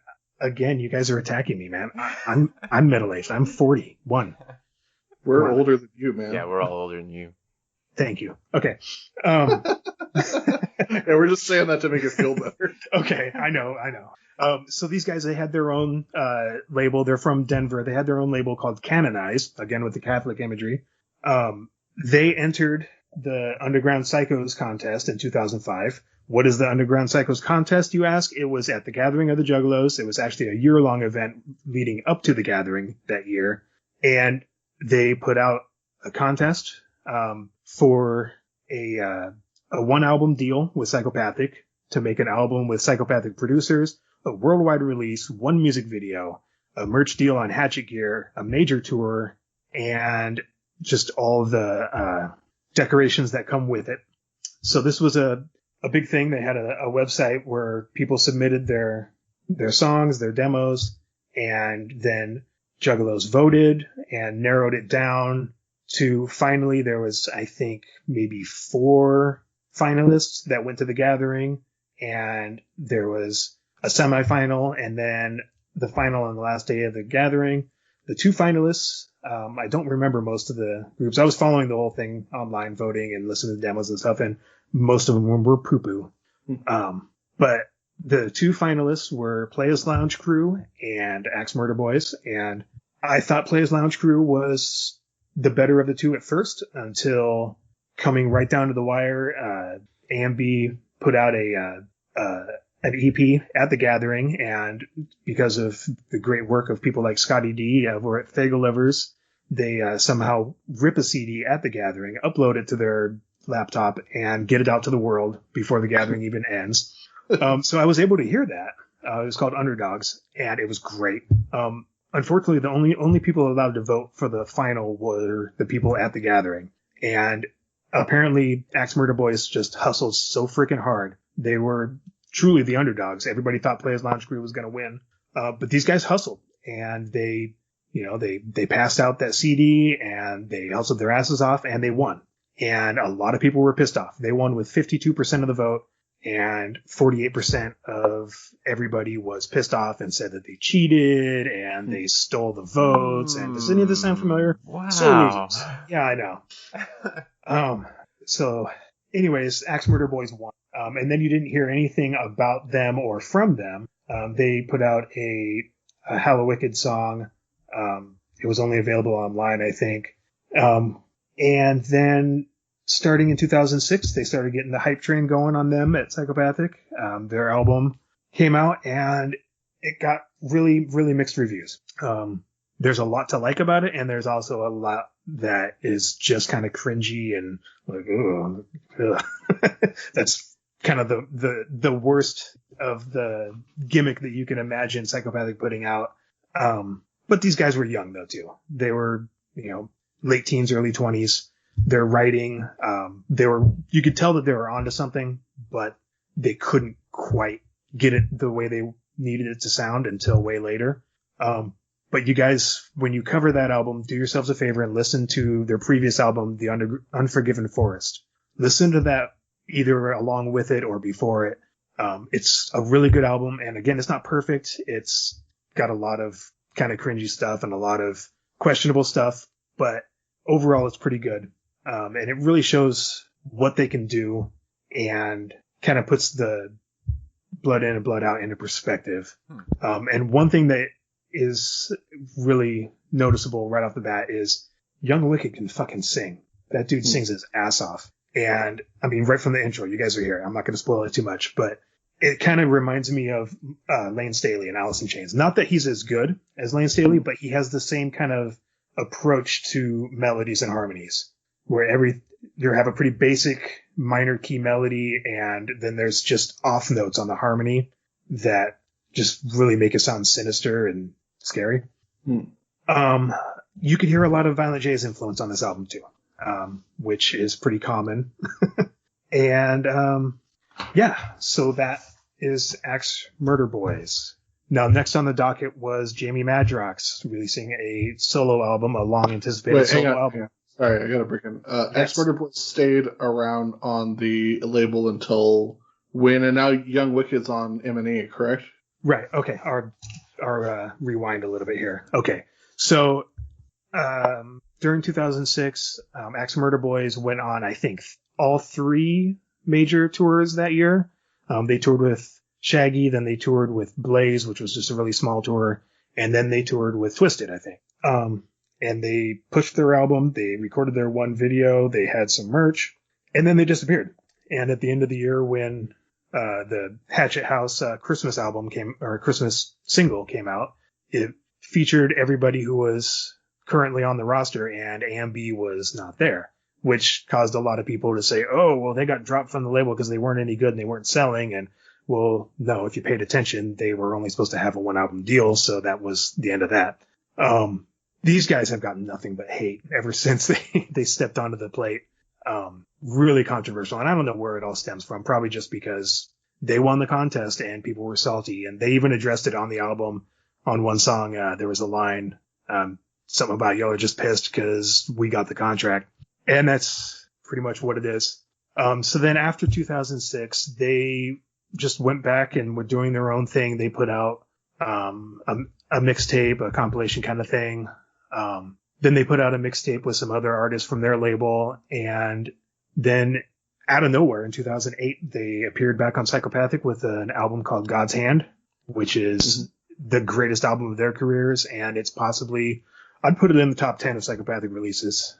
again, you guys are attacking me, man. I'm middle-aged. I'm 41. We're older than you, man. Yeah, we're all older than you. Thank you. Okay. Yeah, we're just saying that to make it feel better. Okay, I know. So these guys, they had their own label. They're from Denver. They had their own label called Canonized, again with the Catholic imagery. They entered the Underground Psychos contest in 2005. What is the Underground Psychos contest, you ask? It was at the Gathering of the Juggalos. It was actually a year-long event leading up to the Gathering that year. And they put out a contest for a one-album deal with Psychopathic to make an album with Psychopathic producers, a worldwide release, one music video, a merch deal on Hatchet Gear, a major tour, and just all the decorations that come with it. So this was a big thing. They had a website where people submitted their songs, their demos, and then Juggalos voted and narrowed it down to finally there was, I think, maybe 4 finalists that went to the Gathering, and there was a semifinal and then the final on the last day of the Gathering. The 2 finalists, I don't remember most of the groups. I was following the whole thing online, voting and listening to demos and stuff, and most of them were poo-poo. But the 2 finalists were Players Lounge Crew and Axe Murder Boys, and I thought Players Lounge Crew was the better of the 2 at first, until coming right down to the wire, AMB put out an EP at the Gathering, and because of the great work of people like Scotty D over at Fagel Lovers, they somehow rip a CD at the Gathering, upload it to their laptop, and get it out to the world before the Gathering even ends. So I was able to hear that. It was called Underdogs, and it was great. Unfortunately, the only people allowed to vote for the final were the people at the Gathering. And apparently Axe Murder Boys just hustled so freaking hard. They were truly the underdogs. Everybody thought Players Lounge Crew was going to win. But these guys hustled, and they passed out that CD, and they hustled their asses off, and they won. And a lot of people were pissed off. They won with 52% of the vote, and 48% of everybody was pissed off and said that they cheated and they stole the votes. And does any of this sound familiar? Wow. So yeah, I know. So anyways, Axe Murder Boys won. And then you didn't hear anything about them or from them. They put out a Hallowicked song. It was only available online, I think. And then starting in 2006, they started getting the hype train going on them at Psychopathic. Their album came out, and it got really, really mixed reviews. There's a lot to like about it, and there's also a lot that is just kind of cringy and like, ugh. That's kind of the worst of the gimmick that you can imagine Psychopathic putting out. But these guys were young though too. They were, late teens, early 20s. Their writing, you could tell that they were onto something, but they couldn't quite get it the way they needed it to sound until way later. But you guys, when you cover that album, do yourselves a favor and listen to their previous album, The Unforgiven Forest. Listen to that either along with it or before it. It's a really good album. And again, it's not perfect. It's got a lot of kind of cringy stuff and a lot of questionable stuff, but overall it's pretty good. And it really shows what they can do and kind of puts the blood in and blood out into perspective. And one thing that is really noticeable right off the bat is Young Wicked can fucking sing. That dude sings his ass off. And I mean, right from the intro, you guys are here. I'm not going to spoil it too much, but it kind of reminds me of Lane Staley and Alice in Chains. Not that he's as good as Lane Staley, but he has the same kind of approach to melodies and harmonies, where you have a pretty basic minor key melody, and then there's just off notes on the harmony that just really make it sound sinister and scary. You can hear a lot of Violent J's influence on this album too, which is pretty common. And so that is Axe Murder Boys. Now, next on the docket was Jamie Madrox releasing a solo album, a long-anticipated solo album. Yeah. Sorry, I gotta break in. Axe Murder Boys stayed around on the label until when, and now Young Wicked's on M&E, correct? Right. Okay. Our rewind a little bit here. Okay. So during 2006, Axe Murder Boys went on, I think, all 3 major tours that year. They toured with Shaggy, then they toured with Blaze, which was just a really small tour, and then they toured with Twisted, I think. And they pushed their album, they recorded their one video, they had some merch, and then they disappeared. And at the end of the year, when the Hatchet House Christmas Christmas single came out, it featured everybody who was currently on the roster, and AMB was not there, which caused a lot of people to say, oh, well, they got dropped from the label because they weren't any good and they weren't selling. And well, no, if you paid attention, they were only supposed to have a 1-album deal, so that was the end of that. These guys have gotten nothing but hate ever since they stepped onto the plate. Really controversial, and I don't know where it all stems from. Probably just because they won the contest and people were salty, and they even addressed it on the album. On one song, there was a line, something about y'all are just pissed because we got the contract, and that's pretty much what it is. So then after 2006, they just went back and were doing their own thing. They put out a mixtape, a compilation kind of thing. Then they put out a mixtape with some other artists from their label, and then out of nowhere in 2008, they appeared back on Psychopathic with an album called God's Hand, which is the greatest album of their careers, and it's possibly, I'd put it in the top 10 of Psychopathic releases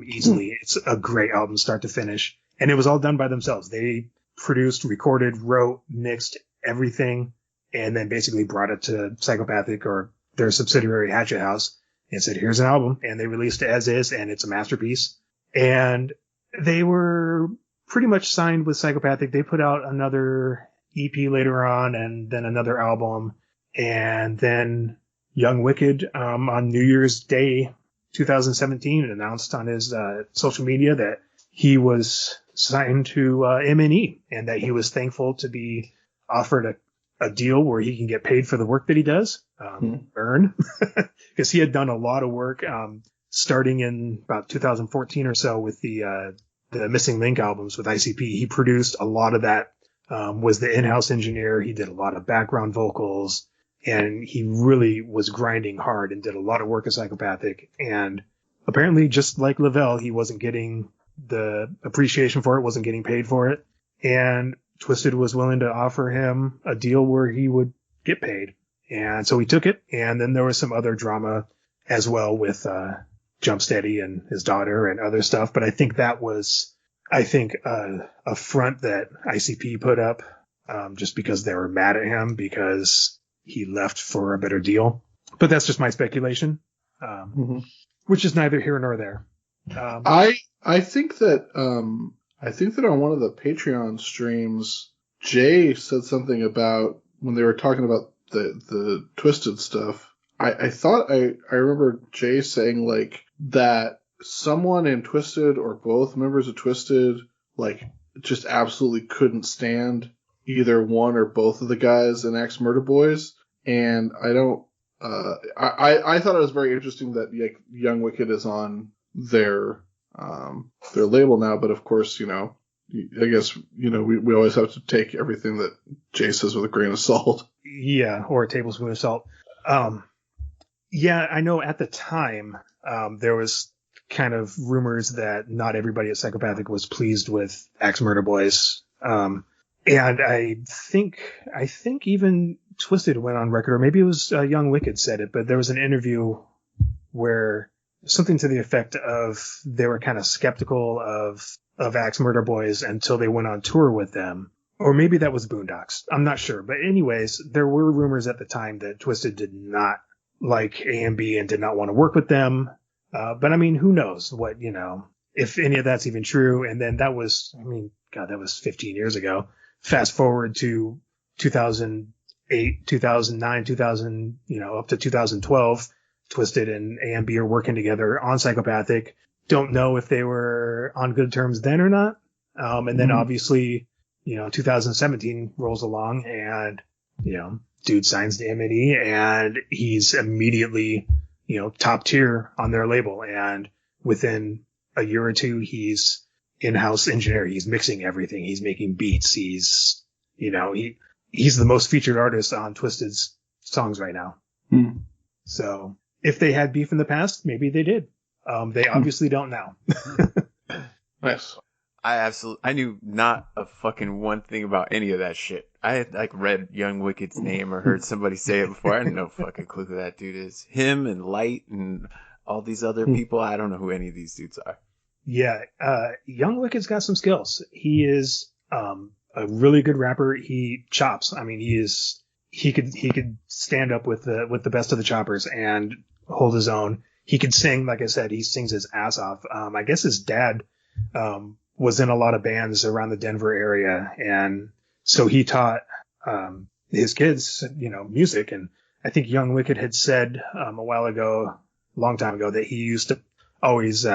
easily. It's a great album start to finish, and it was all done by themselves. They produced, recorded, wrote, mixed everything, and then basically brought it to Psychopathic or their subsidiary Hatchet House and said, here's an album. And they released it as is, and it's a masterpiece. And they were pretty much signed with Psychopathic. They put out another EP later on and then another album. And then Young Wicked on New Year's Day 2017 announced on his social media that he was signed to M&E, and that he was thankful to be offered a deal where he can get paid for the work that he does, earn, because he had done a lot of work starting in about 2014 or so with the Missing Link albums with ICP. He produced a lot of that, was the in-house engineer. He did a lot of background vocals, and he really was grinding hard and did a lot of work as Psychopathic. And apparently, just like Lavelle, he wasn't getting the appreciation for it, wasn't getting paid for it. And Twisted was willing to offer him a deal where he would get paid. And so he took it. And then there was some other drama as well with Jump Steady and his daughter and other stuff. But I think that was, a front that ICP put up just because they were mad at him because he left for a better deal. But that's just my speculation, which is neither here nor there. I think that on one of the Patreon streams, Jay said something about when they were talking about the Twisted stuff. I thought I remember Jay saying like that someone in Twisted or both members of Twisted like just absolutely couldn't stand either one or both of the guys in Axe Murder Boys, and I thought it was very interesting that like Young Wicked is on their label now, but of course, I guess, we always have to take everything that Jay says with a grain of salt. Yeah, or a tablespoon of salt. Yeah, I know at the time, there was kind of rumors that not everybody at Psychopathic was pleased with Axe Murder Boys. And I think even Twisted went on record, or maybe it was Young Wicked said it, but there was an interview where something to the effect of they were kind of skeptical of Axe Murder Boys until they went on tour with them. Or maybe that was Boondocks. I'm not sure. But anyways, there were rumors at the time that Twisted did not like A&B and did not want to work with them. But I mean, who knows what, if any of that's even true. And then that was 15 years ago. Fast forward to 2008, 2009, 2000, up to 2012. Twisted and A&B are working together on Psychopathic. Don't know if they were on good terms then or not. And then obviously, 2017 rolls along and, dude signs to M&E and he's immediately, top tier on their label. And within a year or two, he's in-house engineer. He's mixing everything. He's making beats. He's the most featured artist on Twisted's songs right now. So if they had beef in the past, maybe they did. They obviously don't now. Nice. I knew not a fucking one thing about any of that shit. I had read Young Wicked's name or heard somebody say it before. I had no fucking clue who that dude is. Him and Light and all these other people. I don't know who any of these dudes are. Yeah. Young Wicked's got some skills. He is, a really good rapper. He chops. I mean, he could stand up with the best of the choppers and hold his own. He could sing. Like I said, he sings his ass off. I guess his dad, was in a lot of bands around the Denver area. And so he taught, his kids, music. And I think Young Wicked had said, a long time ago, that he used to always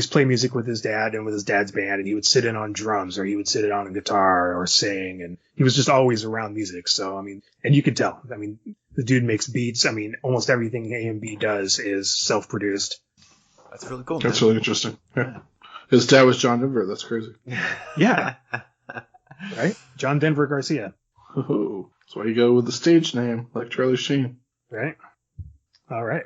play music with his dad and with his dad's band. And he would sit in on drums or he would sit in on a guitar or sing. And he was just always around music. So, I mean, and you could tell, the dude makes beats. Almost everything A&B does is self-produced. That's really cool. That's really interesting. Yeah. His dad was John Denver. That's crazy. Yeah. Right? John Denver Garcia. Oh, that's why you go with the stage name, like Charlie Sheen. Right. All right.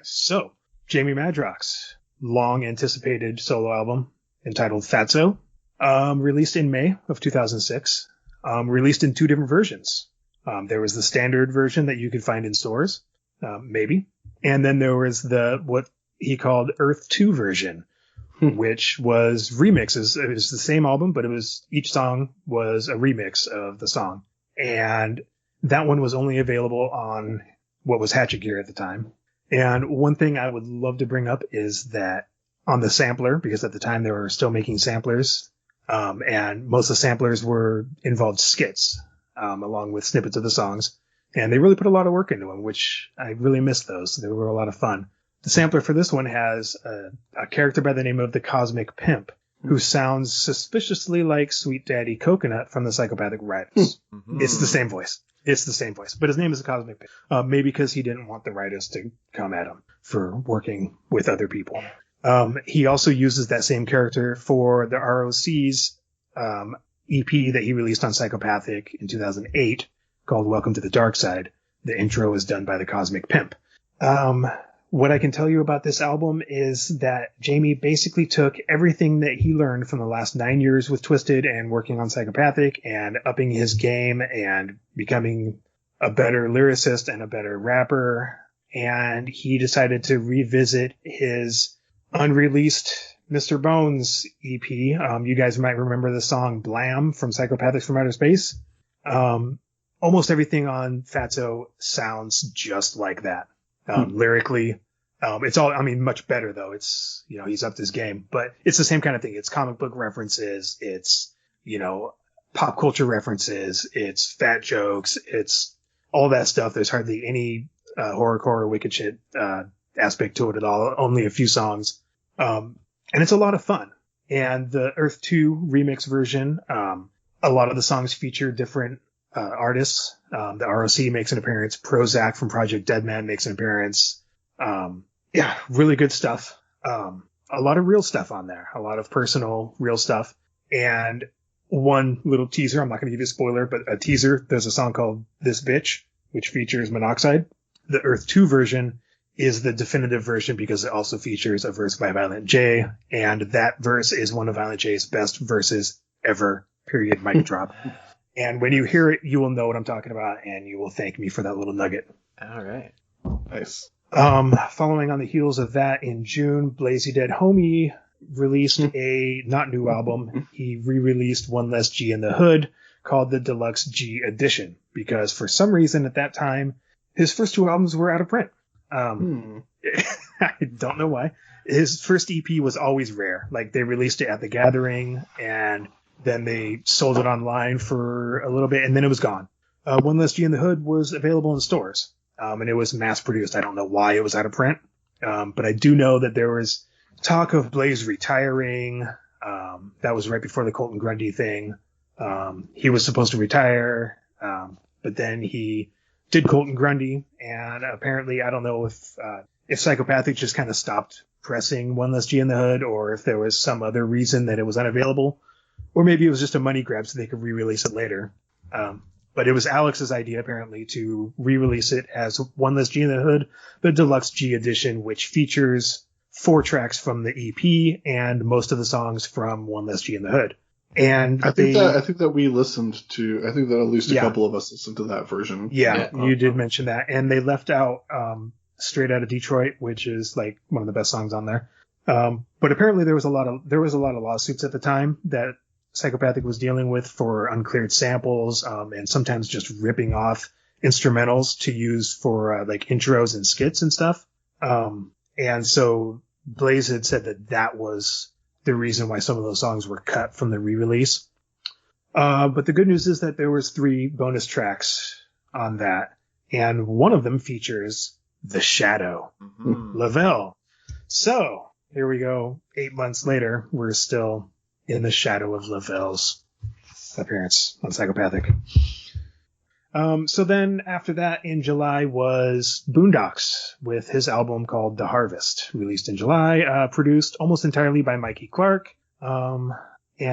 So, Jamie Madrox's long-anticipated solo album entitled Fatso, released in May of 2006, released in two different versions. There was the standard version that you could find in stores, maybe. And then there was what he called Earth 2 version, which was remixes. It was the same album, but each song was a remix of the song. And that one was only available on what was Hatchet Gear at the time. And one thing I would love to bring up is that on the sampler, because at the time they were still making samplers, and most of the samplers involved skits, along with snippets of the songs. And they really put a lot of work into them, which I really missed those. They were a lot of fun. The sampler for this one has a character by the name of the Cosmic Pimp, who sounds suspiciously like Sweet Daddy Coconut from the Psychopathic Records. It's the same voice. But his name is Cosmic Pimp. Maybe because he didn't want the writers to come at him for working with other people. He also uses that same character for the ROC's EP that he released on Psychopathic in 2008 called Welcome to the Dark Side. The intro is done by the Cosmic Pimp. What I can tell you about this album is that Jamie basically took everything that he learned from the last 9 years with Twisted and working on Psychopathic and upping his game and becoming a better lyricist and a better rapper. And he decided to revisit his unreleased Mr. Bones EP. You guys might remember the song Blam from Psychopathics from Outer Space. Almost everything on Fatso sounds just like that. Lyrically, it's all, much better though. It's, he's upped his game, but it's the same kind of thing. It's comic book references. It's, pop culture references. It's fat jokes. It's all that stuff. There's hardly any, horrorcore or wicked shit, aspect to it at all. Only a few songs. And it's a lot of fun. And the Earth 2 remix version, a lot of the songs feature different, artists. The ROC makes an appearance. Prozac from Project Deadman makes an appearance. Really good stuff. A lot of real stuff on there. A lot of personal, real stuff. And one little teaser, I'm not going to give you a spoiler, but a teaser, there's a song called This Bitch, which features Monoxide. The Earth 2 version is the definitive version because it also features a verse by Violent J, and that verse is one of Violent J's best verses ever, period, mic drop. And when you hear it, you will know what I'm talking about, and you will thank me for that little nugget. All right. Nice. Following on the heels of that, in June, Blazy Dead Homie released a not new album. He re-released One Less G in the Hood, called the Deluxe G Edition, because for some reason at that time, his first two albums were out of print. I don't know why. His first EP was always rare. Like, they released it at The Gathering, and then they sold it online for a little bit, and then it was gone. One Less G in the Hood was available in stores, and it was mass-produced. I don't know why it was out of print, but I do know that there was talk of Blaze retiring. That was right before the Colton Grundy thing. He was supposed to retire, but then he did Colton Grundy, and apparently, I don't know if Psychopathic just kind of stopped pressing One Less G in the Hood, or if there was some other reason that it was unavailable. Or maybe it was just a money grab so they could re-release it later. But it was Alex's idea, apparently, to re-release it as One Less G in the Hood, the Deluxe G Edition, which features 4 tracks from the EP and most of the songs from One Less G in the Hood. And I think that we listened to, I think that at least a couple of us listened to that version. Yeah, you did mention that. And they left out Straight Outta Detroit, which is like one of the best songs on there. But apparently there was a lot of lawsuits at the time that Psychopathic was dealing with for uncleared samples, and sometimes just ripping off instrumentals to use for like intros and skits and stuff. And so Blaze had said that was the reason why some of those songs were cut from the re-release. But the good news is that there was 3 bonus tracks on that, and one of them features The Shadow, Lavelle. So here we go. 8 months later, we're still in the shadow of Lavelle's appearance on Psychopathic. So then after that, in July, was Boondocks with his album called The Harvest, released in July, produced almost entirely by Mikey Clark. And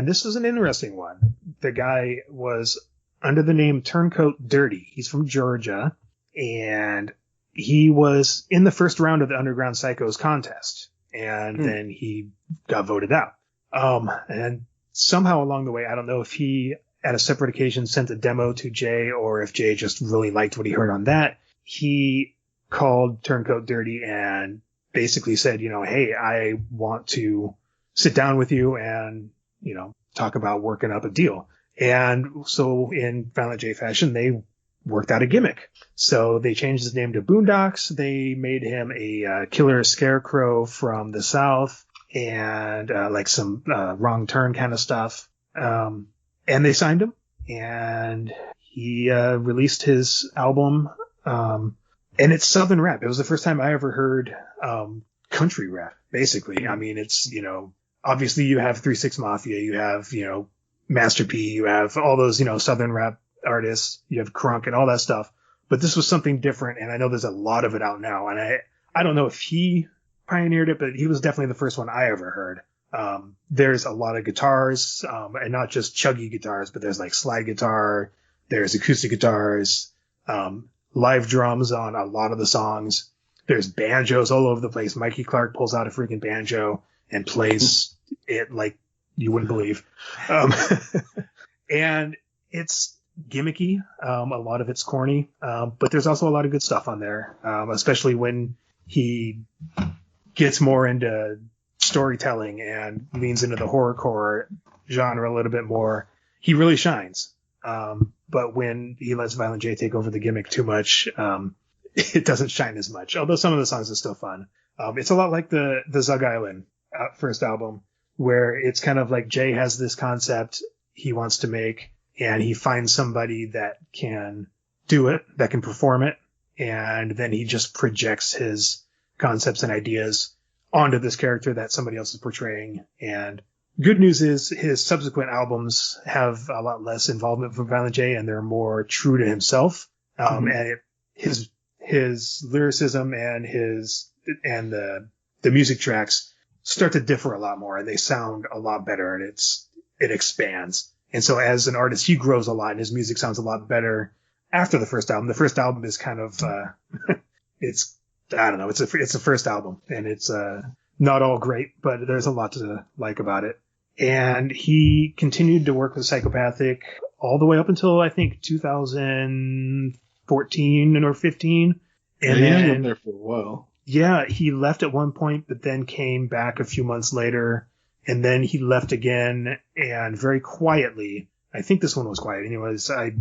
this is an interesting one. The guy was under the name Turncoat Dirty. He's from Georgia, and he was in the first round of the Underground Psychos contest, and then he got voted out. And somehow along the way, I don't know if he, at a separate occasion, sent a demo to Jay, or if Jay just really liked what he heard on that. He called Turncoat Dirty and basically said, hey, I want to sit down with you and, talk about working up a deal. And so in Violent J fashion, they worked out a gimmick. So they changed his name to Boondocks. They made him a killer scarecrow from the South, and like some wrong turn kind of stuff. And they signed him, and he released his album. And it's Southern rap. It was the first time I ever heard country rap, basically. I mean, it's, obviously you have 3-6 Mafia, you have, Master P, you have all those, Southern rap artists, you have Crunk and all that stuff. But this was something different, and I know there's a lot of it out now. And I don't know if he pioneered it, but he was definitely the first one I ever heard. There's a lot of guitars, and not just chuggy guitars, but there's like slide guitar, there's acoustic guitars, live drums on a lot of the songs. There's banjos all over the place. Mikey Clark pulls out a freaking banjo and plays it like you wouldn't believe. And it's gimmicky. A lot of it's corny, but there's also a lot of good stuff on there, especially when he gets more into storytelling and leans into the horrorcore genre a little bit more. He really shines. But when he lets Violent J take over the gimmick too much, it doesn't shine as much. Although some of the songs are still fun. It's a lot like the Zug Island first album, where it's kind of like Jay has this concept he wants to make, and he finds somebody that can do it, that can perform it, and then he just projects his concepts and ideas onto this character that somebody else is portraying. And good news is his subsequent albums have a lot less involvement from Violent J, and they're more true to himself. And his lyricism and the music tracks start to differ a lot more, and they sound a lot better, and it expands. And so as an artist, he grows a lot, and his music sounds a lot better after the first album. The first album is kind of, it's a first album, and it's not all great, but there's a lot to like about it. And he continued to work with Psychopathic all the way up until, I think, 2014 or 15. And then he was there for a while. Yeah, he left at one point, but then came back a few months later. And then he left again, and very quietly, I think this one was quiet anyways, I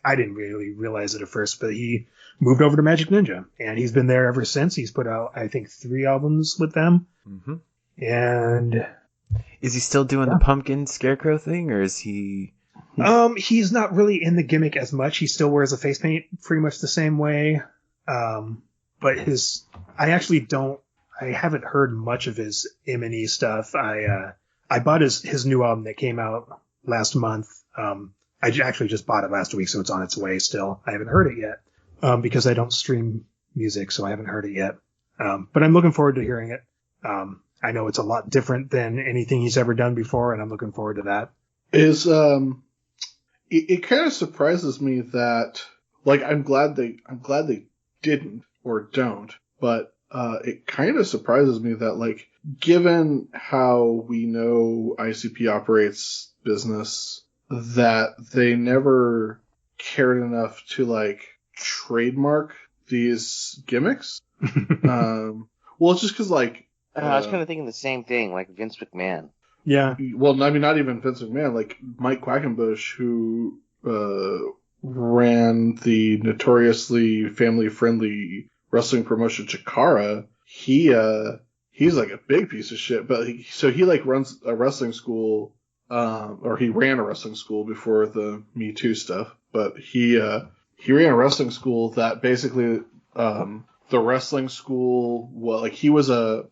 didn't really realize it at first, but he moved over to Magic Ninja, and he's been there ever since. He's put out, I think, 3 albums with them. Mm-hmm. And is he still doing the pumpkin scarecrow thing, or is he... He's not really in the gimmick as much. He still wears a face paint pretty much the same way. But I haven't heard much of his M&E stuff. I bought his new album that came out last month. I actually just bought it last week, so it's on its way still. I haven't heard it yet, because I don't stream music, so I haven't heard it yet. But I'm looking forward to hearing it. I know it's a lot different than anything he's ever done before, and I'm looking forward to that. It kind of surprises me that, like, I'm glad they didn't or don't, but it kind of surprises me that, like, given how we know ICP operates business, that they never cared enough to, like, trademark these gimmicks. Well, it's just because, like... I was kind of thinking the same thing, like Vince McMahon. Yeah. Well, I mean, not even Vince McMahon, like Mike Quackenbush, who ran the notoriously family-friendly wrestling promotion Chikara. He's like a big piece of shit, but he runs a wrestling school, or he ran a wrestling school before the Me Too stuff, but he ran a wrestling school that basically, the wrestling school, well, like he was a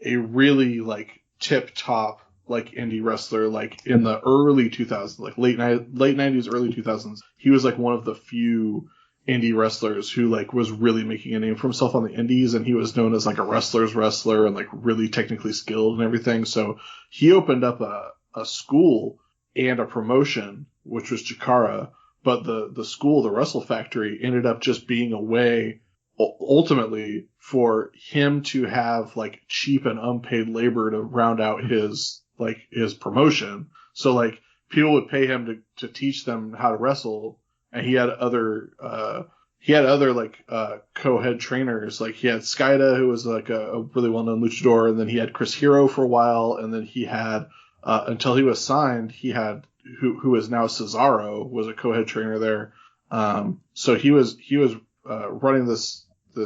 really, like, tip-top, like, indie wrestler, like, in the early 2000s, like, late 90s, early 2000s. He was, like, one of the few indie wrestlers who, like, was really making a name for himself on the indies, and he was known as, like, a wrestler's wrestler and, like, really technically skilled and everything. So he opened up a school and a promotion, which was Chikara, but the school, the Wrestle Factory, ended up just being a way, ultimately, for him to have, like, cheap and unpaid labor to round out his promotion. So, like, people would pay him to teach them how to wrestle, and he had other co-head trainers. Like, he had Skida, who was, like, a really well-known luchador, and then he had Chris Hero for a while, and then he had, until he was signed, he had, who is now Cesaro, was a co-head trainer there. So he was running this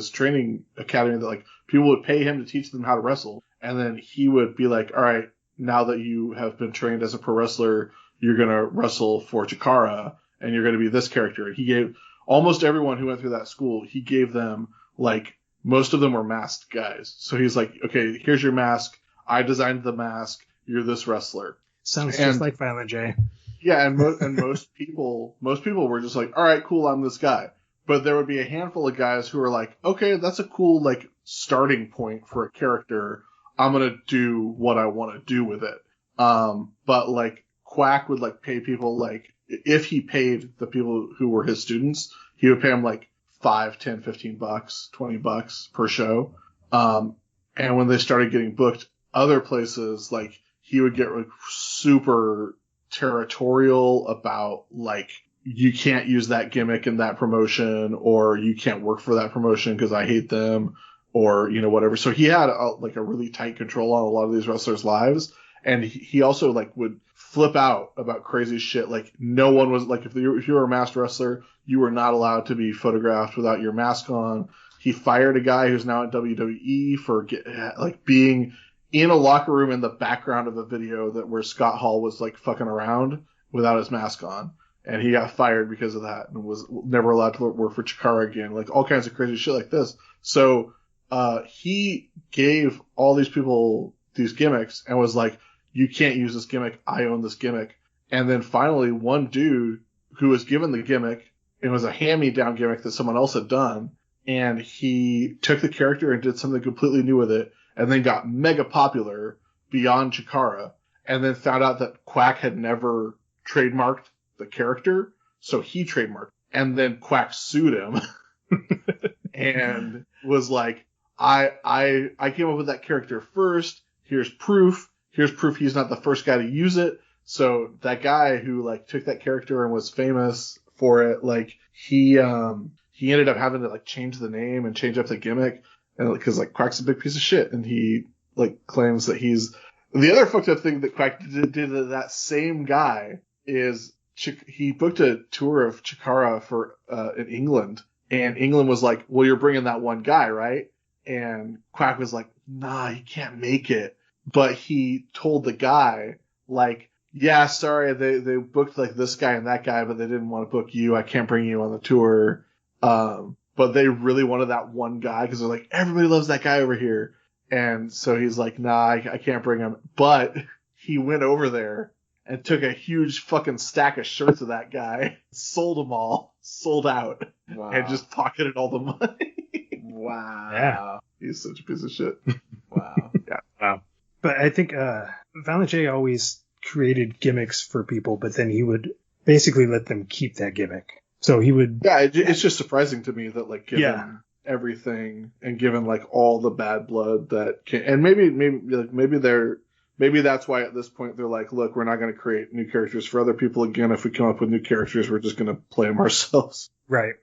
training academy that, like, people would pay him to teach them how to wrestle, and then he would be like, all right, now that you have been trained as a pro wrestler, you're going to wrestle for Chikara, and you're going to be this character. And he gave almost everyone who went through that school, he gave them, like, most of them were masked guys. So he's like, okay, here's your mask. I designed the mask. You're this wrestler. Sounds just like Violent J. Yeah, and most people were just like, all right, cool, I'm this guy. But there would be a handful of guys who are like, okay, that's a cool like starting point for a character. I'm gonna do what I want to do with it. But like Quack would like pay people like if he paid the people who were his students, he would pay them like $5, $10, $15, $20 per show. And when they started getting booked other places, like he would get like super territorial about like, you can't use that gimmick in that promotion, or you can't work for that promotion because I hate them, or, you know, whatever. So he had a really tight control on a lot of these wrestlers' lives. And he also like would flip out about crazy shit. Like no one was like, if you were a masked wrestler, you were not allowed to be photographed without your mask on. He fired a guy who's now at WWE for being in a locker room in the background of a video where Scott Hall was like fucking around without his mask on. And he got fired because of that and was never allowed to work for Chikara again. Like all kinds of crazy shit like this. So, he gave all these people these gimmicks and was like, you can't use this gimmick. I own this gimmick. And then finally one dude who was given the gimmick, it was a hand-me-down gimmick that someone else had done. And he took the character and did something completely new with it and then got mega popular beyond Chikara, and then found out that Quack had never trademarked the character, so he trademarked. And then Quack sued him and was like, I came up with that character first. Here's proof. Here's proof he's not the first guy to use it. So that guy who like took that character and was famous for it, like he ended up having to like change the name and change up the gimmick, and because like Quack's a big piece of shit, and he like claims that he's the other fucked up thing that Quack did to that same guy is he booked a tour of Chikara for in England, and England was like, well, you're bringing that one guy, right? And Quack was like, nah, you can't make it. But he told the guy, like, yeah, sorry, they booked like this guy and that guy, but they didn't want to book you. I can't bring you on the tour. But they really wanted that one guy because they're like, everybody loves that guy over here. And so he's like, nah, I can't bring him. But he went over there and took a huge fucking stack of shirts of that guy, sold them all, sold out, wow, and just pocketed all the money. Wow. Yeah. He's such a piece of shit. Wow. Yeah. Wow. But I think Violent J always created gimmicks for people, but then he would basically let them keep that gimmick. So he would... Yeah, it's just surprising to me that, like, given everything and given, like, all the bad blood that can... And maybe that's why at this point they're like, look, we're not going to create new characters for other people again. If we come up with new characters, we're just going to play them ourselves. Right.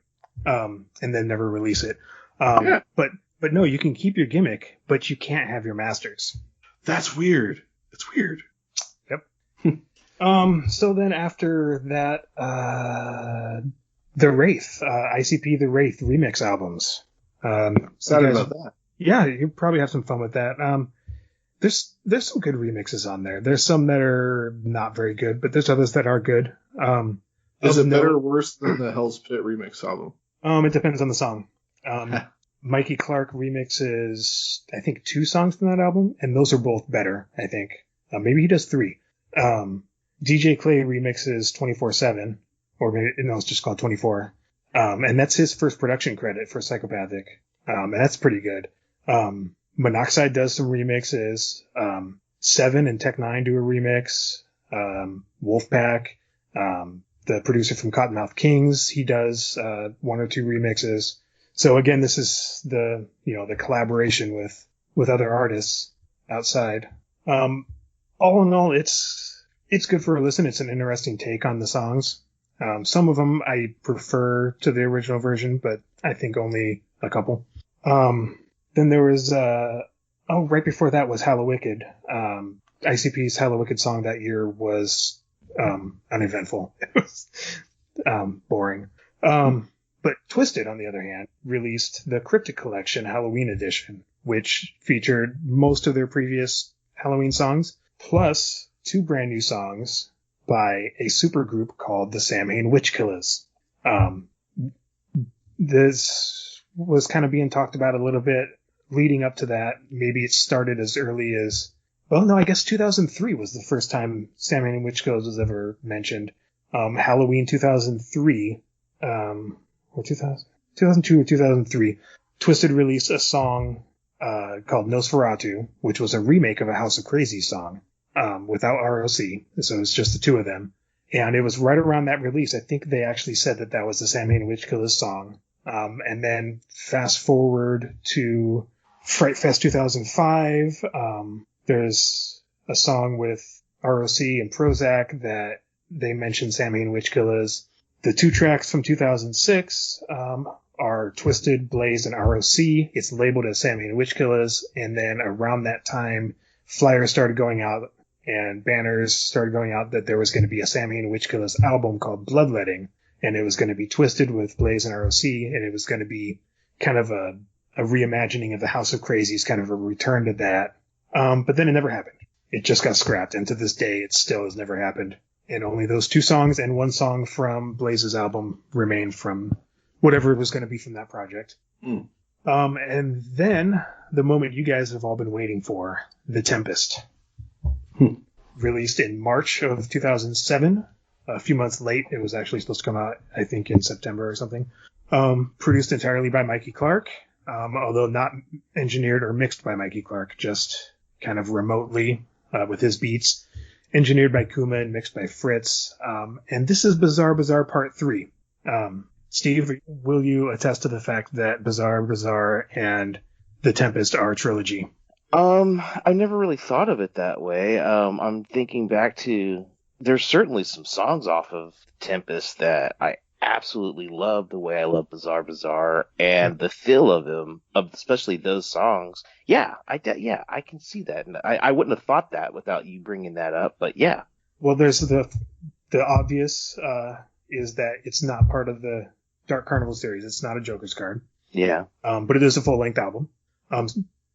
And then never release it. But no, you can keep your gimmick, but you can't have your masters. That's weird. It's weird. Yep. So then after that, the Wraith, ICP The Wraith remix albums. Excited about that. Yeah, you probably have some fun with that. There's some good remixes on there. There's some that are not very good, but there's others that are good. Is it better or worse than the Hell's Pit remix album? It depends on the song. Mikey Clark remixes, I think, 2 songs from that album, and those are both better, I think. Maybe he does 3. DJ Clay remixes 24/7, or maybe, no, it's just called 24. And that's his first production credit for Psychopathic. And that's pretty good. Monoxide does some remixes. Seven and Tech Nine do a remix. Wolfpack, the producer from Cottonmouth Kings, he does 1 or 2 remixes. So again, this is the collaboration with other artists outside. All in all, it's good for a listen. It's an interesting take on the songs. Some of them I prefer to the original version, but I think only a couple. Then there was, right before that was Hallowicked. ICP's Hallowicked song that year was uneventful. It was boring. But Twisted, on the other hand, released the Cryptic Collection Halloween Edition, which featured most of their previous Halloween songs, plus 2 brand new songs by a supergroup called the Samhain Witch Killers. This was kind of being talked about a little bit leading up to that. Maybe it started as early as well, no, I guess 2003 was the first time Samhain Witch Killers was ever mentioned. Halloween 2003, or 2002 or 2003, Twisted released a song called Nosferatu, which was a remake of a House of Crazy song, without ROC, so it was just the two of them. And it was right around that release, I think they actually said that was the Samhain Witch Killers song. And then fast forward to Fright Fest 2005, there's a song with ROC and Prozac that they mentioned Samhain Witch Killers. The two tracks from 2006 are Twisted, Blaze, and ROC. It's labeled as Samhain Witch Killers. And then around that time, flyers started going out and banners started going out that there was going to be a Samhain Witch Killers album called Bloodletting. And it was going to be Twisted with Blaze and ROC. And it was going to be kind of a reimagining of the House of Crazies, kind of a return to that. But then it never happened. It just got scrapped. And to this day, it still has never happened. And only those two songs and one song from Blaze's album remained from whatever it was going to be from that project. And then the moment you guys have all been waiting for, The Tempest. Released in March of 2007. A few months late. It was actually supposed to come out, I think, in September or something. Produced entirely by Mikey Clark, although not engineered or mixed by Mikey Clark, just kind of remotely with his beats. Engineered by Kuma and mixed by Fritz. And this is Bizarre Bazaar Part 3. Steve, will you attest to the fact that Bizarre Bazaar and The Tempest are a trilogy? I never really thought of it that way. I'm thinking back to, there's certainly some songs off of Tempest that I absolutely love, the way I love Bizarre Bazaar and the feel of them, especially those songs. Yeah, I can see that. And I wouldn't have thought that without you bringing that up, but yeah. Well, there's the obvious is that it's not part of the Dark Carnival series. It's not a Joker's card. Yeah. But it is a full-length album.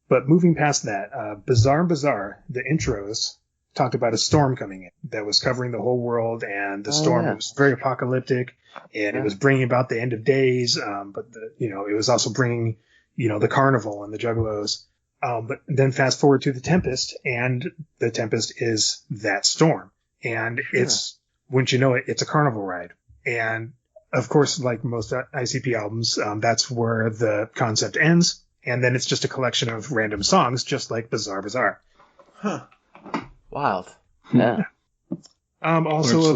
But moving past that, Bizarre Bazaar, the intros talked about a storm coming in that was covering the whole world, and the storm was very apocalyptic, and it was bringing about the end of days. But it was also bringing, the carnival and the juggalos. But then fast forward to The Tempest, and The Tempest is that storm, and it's, wouldn't you know it, it's a carnival ride. And of course, like most ICP albums, that's where the concept ends. And then it's just a collection of random songs, just like Bizarre Bazaar. Huh. Wild. Yeah. Also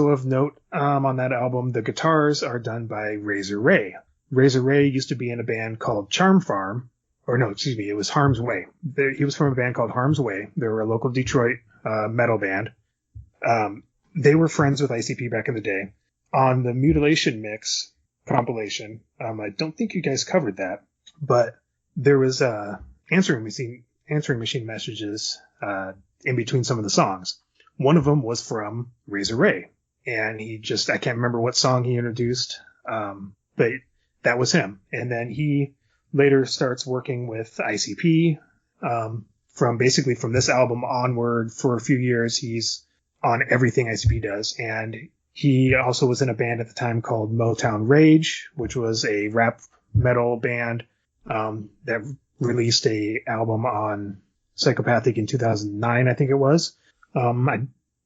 of note, on that album, the guitars are done by Razor Ray. Razor Ray used to be in a band called Charm Farm. Or no, excuse me, it was Harm's Way. He was from a band called Harm's Way. They were a local Detroit metal band. They were friends with ICP back in the day. On the Mutilation Mix compilation, I don't think you guys covered that, but there was answering machine messages in between some of the songs. One of them was from Razor Ray, and I can't remember what song he introduced, but that was him. And then he later starts working with ICP. From this album onward, for a few years, he's on everything ICP does. And he also was in a band at the time called Motown Rage, which was a rap metal band that released a album on Psychopathic in 2009, I think it was.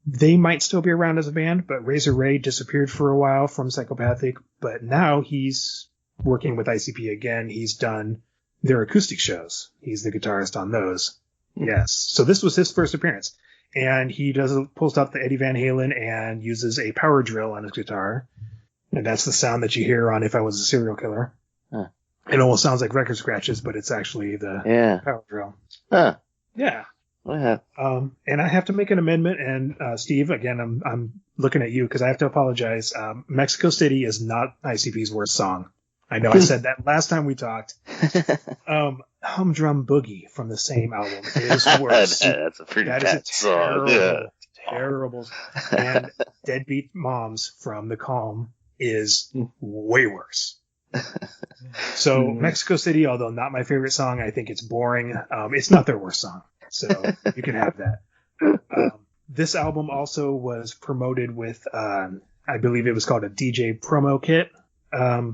They might still be around as a band, but Razor Ray disappeared for a while from Psychopathic. But now he's working with ICP again. He's done their acoustic shows. He's the guitarist on those. Yes. So this was his first appearance. And he pulls out the Eddie Van Halen and uses a power drill on his guitar. And that's the sound that you hear on If I Was a Serial Killer. Huh. It almost sounds like record scratches, but it's actually the power drill. Huh. Yeah. Yeah. And I have to make an amendment. And Steve, again, I'm looking at you because I have to apologize. Mexico City is not ICP's worst song. I know I said that last time we talked. Humdrum Boogie from the same album is worse. That's a pretty bad song. Terrible. And Deadbeat Moms from The Calm is way worse. So Mexico City, although not my favorite song, I think it's boring. It's not their worst song. So you can have that. This album also was promoted with, I believe it was called a DJ promo kit.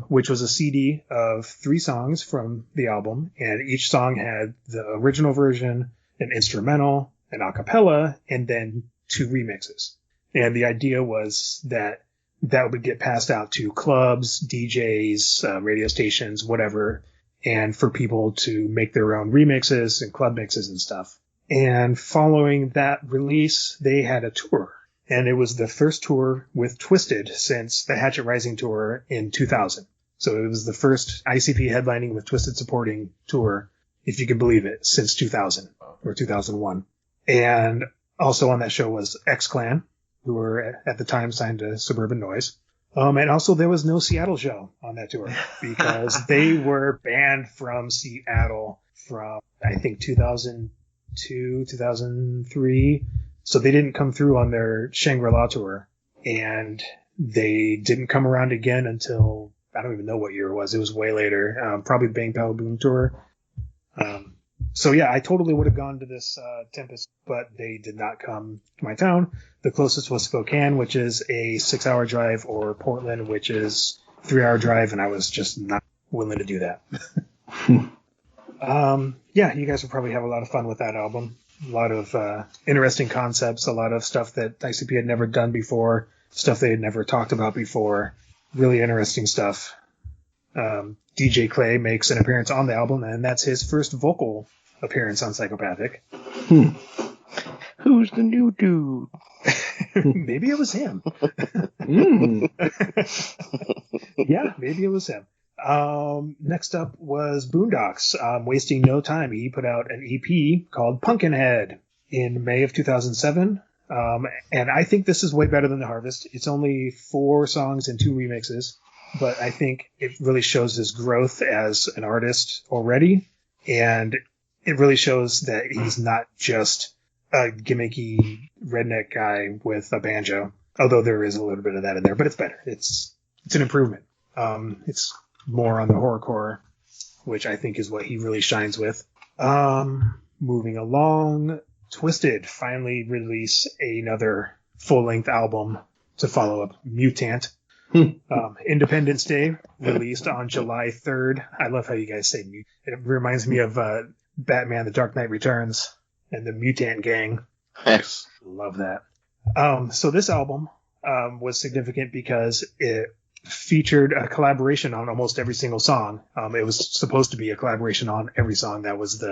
Which was a CD of 3 songs from the album, and each song had the original version, an instrumental, an a cappella, and then 2 remixes. And the idea was that would get passed out to clubs, DJs, radio stations, whatever, and for people to make their own remixes and club mixes and stuff. And following that release, they had a tour. And it was the first tour with Twisted since the Hatchet Rising tour in 2000. So it was the first ICP headlining with Twisted supporting tour, if you can believe it, since 2000 or 2001. And also on that show was X-Clan, who were at the time signed to Suburban Noise. And also there was no Seattle show on that tour because they were banned from Seattle from, I think, 2002, 2003. So they didn't come through on their Shangri-La tour, and they didn't come around again until, I don't even know what year it was. It was way later, probably the Bang Pow Boom tour. So yeah, I totally would have gone to this Tempest, but they did not come to my town. The closest was Spokane, which is a 6-hour drive, or Portland, which is 3-hour drive, and I was just not willing to do that. Yeah, you guys will probably have a lot of fun with that album. A lot of interesting concepts, a lot of stuff that ICP had never done before, stuff they had never talked about before. Really interesting stuff. DJ Clay makes an appearance on the album, and that's his first vocal appearance on Psychopathic. Who's the new dude? Maybe it was him. Yeah, maybe it was him. Next up was Boondocks. Wasting no time. He put out an EP called Pumpkinhead in May of 2007. And I think this is way better than The Harvest. It's only 4 songs and 2 remixes, but I think it really shows his growth as an artist already. And it really shows that he's not just a gimmicky redneck guy with a banjo, although there is a little bit of that in there, but it's better. It's an improvement. It's more on the horrorcore, which I think is what he really shines with. Moving along, Twisted finally released another full-length album to follow up Mutant. Independence Day released on July 3rd. I love how you guys say mutant. It reminds me of Batman The Dark Knight Returns and the Mutant Gang. Yes. Love that. So this album was significant because it featured a collaboration on almost every single song. It was supposed to be a collaboration on every song. That was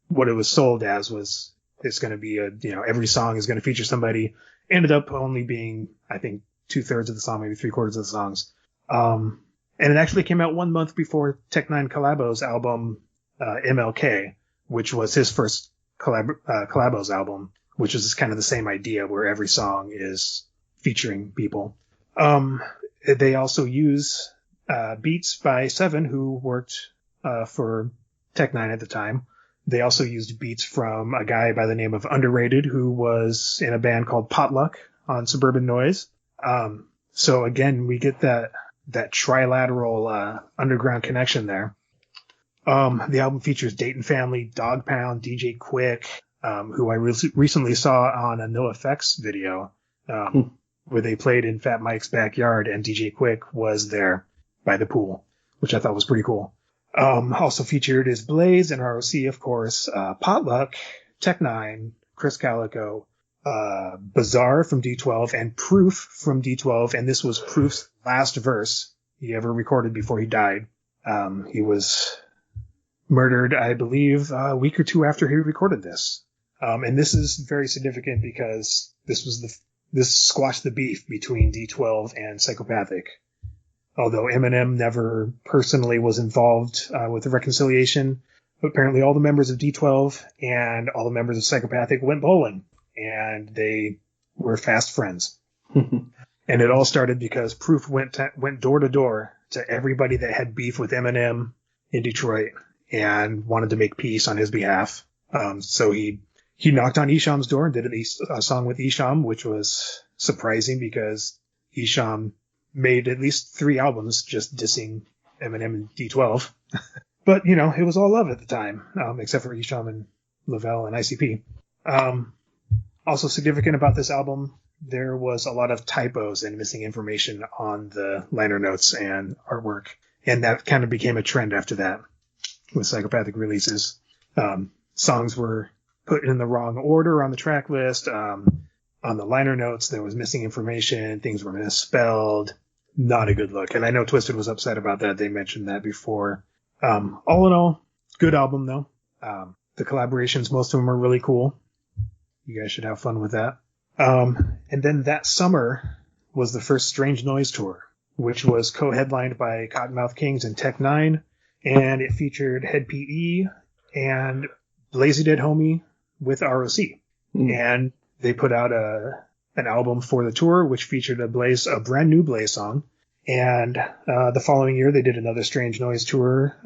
what it was sold as, was it's going to be every song is going to feature somebody. Ended up only being, I think, 2/3 of the song, maybe 3/4 of the songs. And it actually came out 1 month before Tech Nine Collabo's album, MLK, which was his first Collabo's album, which is kind of the same idea where every song is featuring people. They also use beats by Seven, who worked for Tech Nine at the time. They also used beats from a guy by the name of Underrated, who was in a band called Potluck on Suburban Noise. So again, we get that trilateral underground connection there. The album features Dayton Family, Dog Pound, DJ Quick, who I recently saw on a NoFX video, where they played in Fat Mike's backyard, and DJ Quick was there by the pool, which I thought was pretty cool. Also featured is Blaze and ROC, of course, Potluck, Tech Nine, Chris Calico, Bizarre from D12, and Proof from D12, and this was Proof's last verse he ever recorded before he died. He was murdered, I believe, a week or 2 after he recorded this. And this is very significant because this squashed the beef between D12 and Psychopathic. Although Eminem never personally was involved with the reconciliation, apparently all the members of D12 and all the members of Psychopathic went bowling, and they were fast friends. And it all started because Proof went door to door to everybody that had beef with Eminem in Detroit and wanted to make peace on his behalf. So he knocked on Esham's door and did a song with Esham, which was surprising because Esham made at least 3 albums just dissing Eminem and D12. But, it was all love at the time, except for Esham and Lavelle and ICP. Also significant about this album, there was a lot of typos and missing information on the liner notes and artwork. And that kind of became a trend after that with Psychopathic releases. songs were put in the wrong order on the track list. On the liner notes, there was missing information. Things were misspelled. Not a good look. And I know Twisted was upset about that. They mentioned that before. All in all, good album, though. The collaborations, most of them are really cool. You guys should have fun with that. And then that summer was the first Strange Noise tour, which was co-headlined by Cottonmouth Kings and Tech Nine. And it featured Head PE and Lazy Dead Homie with ROC. And they put out an album for the tour, which featured a brand new Blaze song. And the following year, they did another Strange Noise tour,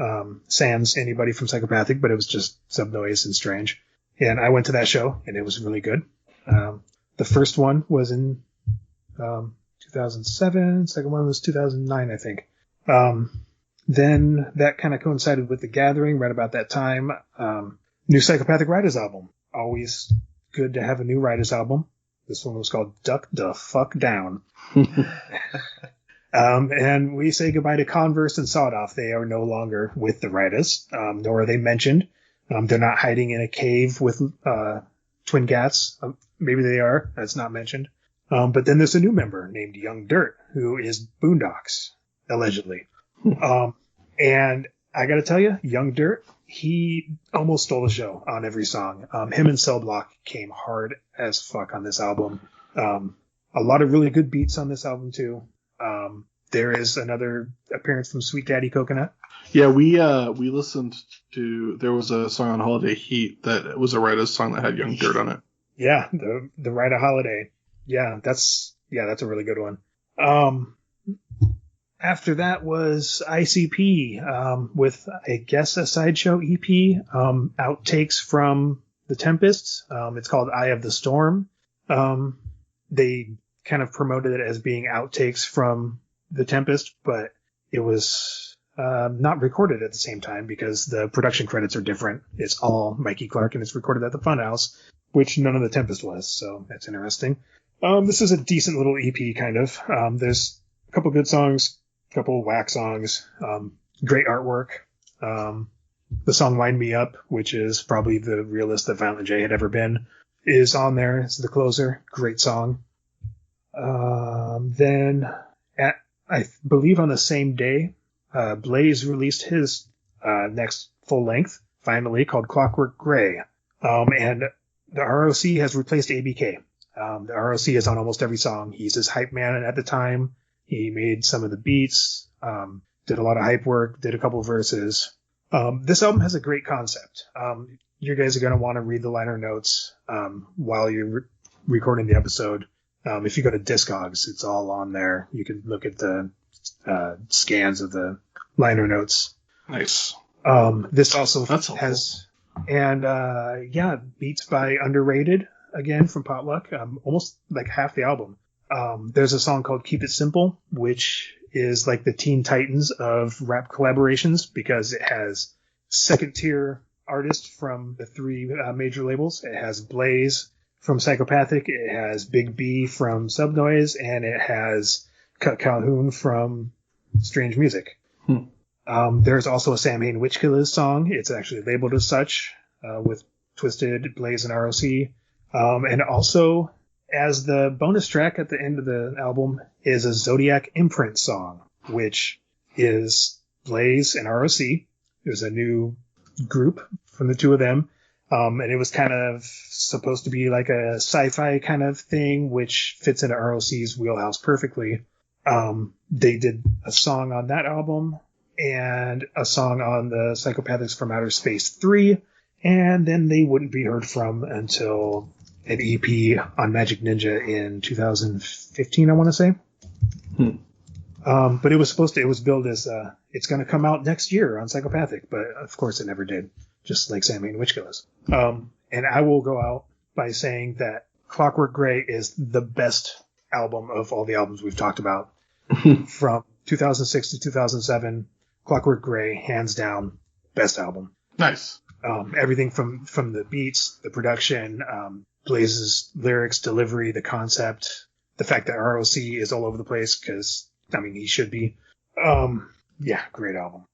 sans anybody from Psychopathic, but it was just Subnoise and Strange. And I went to that show, and it was really good. The first one was in 2007. Second one was 2009, I think. Then that kind of coincided with The Gathering right about that time. New Psychopathic Riders album. Always good to have a new Riders album. This one was called Duck the Fuck Down. And we say goodbye to Converse and Sawed Off. They are no longer with the Riders, nor are they mentioned. They're not hiding in a cave with Twin Gats. Maybe they are. That's not mentioned. But then there's a new member named Young Dirt, who is Boondocks, allegedly. And I got to tell you, Young Dirt, he almost stole the show on every song. Him and Cell Block came hard as fuck on this album. A lot of really good beats on this album, too. There is another appearance from Sweet Daddy Coconut. Yeah, we listened to, there was a song on Holiday Heat that was a Riders song that had Young Dirt on it. Yeah, the Rider Holiday. Yeah, that's a really good one. After that was ICP, with, I guess, a sideshow EP, outtakes from The Tempests. It's called Eye of the Storm. They kind of promoted it as being outtakes from The Tempest, but it was not recorded at the same time because the production credits are different. It's all Mikey Clark, and it's recorded at the Funhouse, which none of The Tempest was, so that's interesting. This is a decent little EP, kind of. There's a couple good songs, a couple whack songs, great artwork. The song Wind Me Up, which is probably the realest that Violent J had ever been, is on there. It's the closer. Great song. Then, I believe on the same day, Blaze released his next full length, finally, called Clockwork Gray. And the ROC has replaced ABK. The ROC is on almost every song. He's his hype man at the time. He made some of the beats, did a lot of hype work, did a couple verses. This album has a great concept. You guys are going to want to read the liner notes while you're recording the episode. If you go to Discogs, it's all on there. You can look at the scans of the liner notes. Nice. This also That's has, and beats by Underrated, again, from Potluck, almost like half the album. There's a song called Keep It Simple, which is like the Teen Titans of rap collaborations because it has second-tier artists from the three major labels. It has Blaze from Psychopathic, it has Big B from Subnoise, and it has Cut Calhoun from Strange Music. There's also a Sam Hain Witch Killers song. It's actually labeled as such, with Twisted, Blaze, and ROC. And also, as the bonus track at the end of the album, is a Zodiac Imprint song, which is Blaze and ROC. There's a new group from the two of them. And it was kind of supposed to be like a sci-fi kind of thing, which fits into ROC's wheelhouse perfectly. They did a song on that album and a song on the Psychopathics from Outer Space 3, and then they wouldn't be heard from until an EP on Magic Ninja in 2015, I want to say. But it was billed as, it's going to come out next year on Psychopathic, but of course it never did, just like Sam Hain Witch Killers. And I will go out by saying that Clockwork Gray is the best album of all the albums we've talked about. From 2006 to 2007, Clockwork Gray, hands down, best album. Nice. Everything from the beats, the production, Blaze's lyrics, delivery, the concept, the fact that ROC is all over the place because, I mean, he should be. Great album.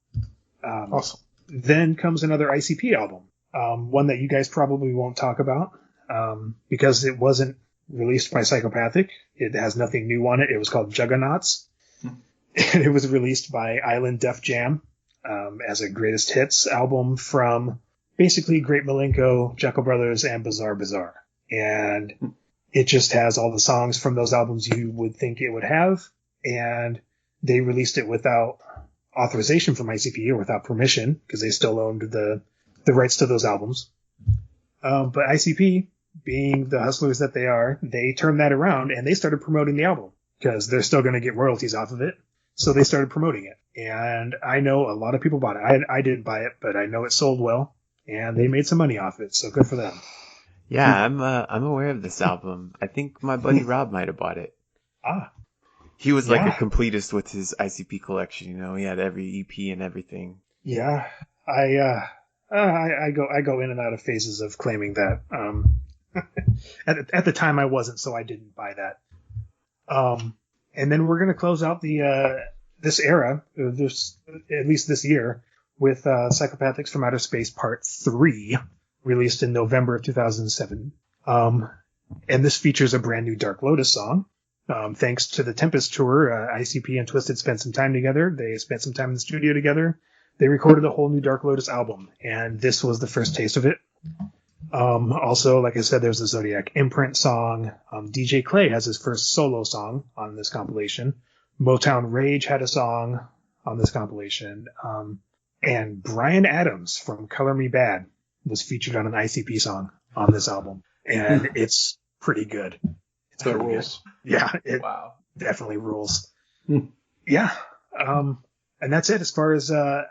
Awesome. Then comes another ICP album. One that you guys probably won't talk about because it wasn't released by Psychopathic. It has nothing new on it. It was called Juggernauts. And it was released by Island Def Jam as a greatest hits album from basically Great Milenko, Jekyll Brothers, and Bizarre Bizarre. And it just has all the songs from those albums you would think it would have. And they released it without authorization from ICP or without permission because they still owned the rights to those albums. But ICP, being the hustlers that they are, they turned that around and they started promoting the album because they're still going to get royalties off of it. So they started promoting it. And I know a lot of people bought it. I didn't buy it, but I know it sold well and they made some money off it. So good for them. Yeah, I'm aware of this album. I think my buddy Rob might have bought it. He was like a completist with his ICP collection. You know, he had every EP and everything. Yeah, I go in and out of phases of claiming that. At the time, I wasn't, so I didn't buy that. And then we're gonna close out this era, at least this year, with Psychopathics from Outer Space Part 3, released in November of 2007. And this features a brand new Dark Lotus song. Thanks to the Tempest tour, ICP and Twisted spent some time together. They spent some time in the studio together. They recorded a whole new Dark Lotus album, and this was the first taste of it. Also, like I said, there's the Zodiac Imprint song. DJ Clay has his first solo song on this compilation. Motown Rage had a song on this compilation. And Bryan Adams from Color Me Bad was featured on an ICP song on this album. And it's pretty good. It's That pretty rules. good. Yeah, it definitely rules. Yeah. And that's it as far as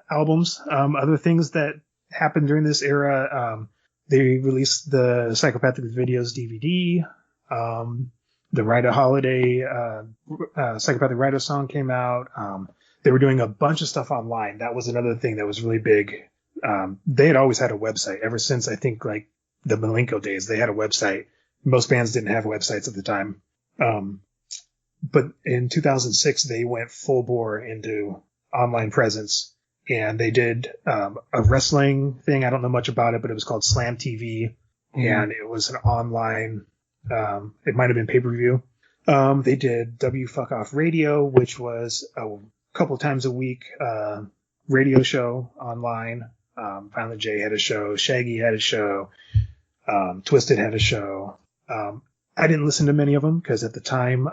albums. Other things that happened during this era, they released the Psychopathic Videos DVD. The Ride a Holiday Psychopathic Writer song came out. They were doing a bunch of stuff online. That was another thing that was really big. They had always had a website ever since, I think, like the Milenko days. They had a website. Most bands didn't have websites at the time. But in 2006, they went full bore into online presence, and they did a wrestling thing. I don't know much about it, but it was called Slam TV, and it was an online, it might have been pay-per-view. They did W Fuck Off Radio, which was a couple times a week radio show online. Violent J had a show, Shaggy had a show, Twisted had a show. I didn't listen to many of them because at the time,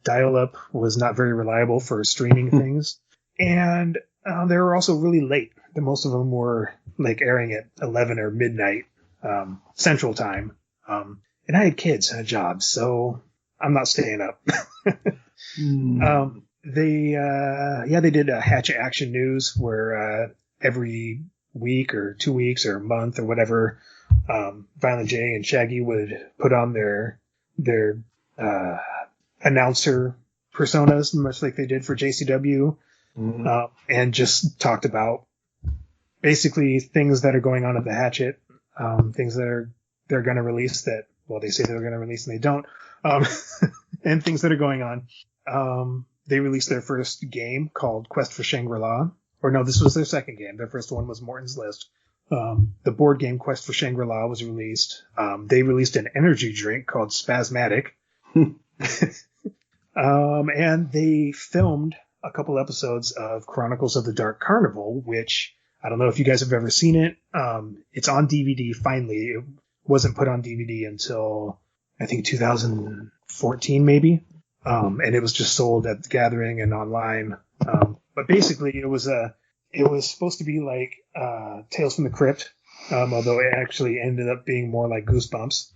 dial-up was not very reliable for streaming things. And they were also really late. Most of them were like airing at 11 or midnight Central Time. And I had kids and a job, so I'm not staying up. They did a Hatchet Action News where every week or 2 weeks or a month or whatever, Violent J and Shaggy would put on their announcer personas, much like they did for JCW, and just talked about basically things that are going on at the Hatchet, things that they're going to release that, well, they say they're going to release and they don't, and things that are going on. They released their first game called Quest for Shangri-La. Or no, this was their second game. Their first one was Morton's List. The board game Quest for Shangri-La was released. They released an energy drink called Spasmatic. And they filmed a couple episodes of Chronicles of the Dark Carnival, which I don't know if you guys have ever seen it. It's on DVD finally. It wasn't put on DVD until I think 2014 maybe. And it was just sold at the Gathering and online. But basically it was supposed to be like Tales from the Crypt, although it actually ended up being more like Goosebumps.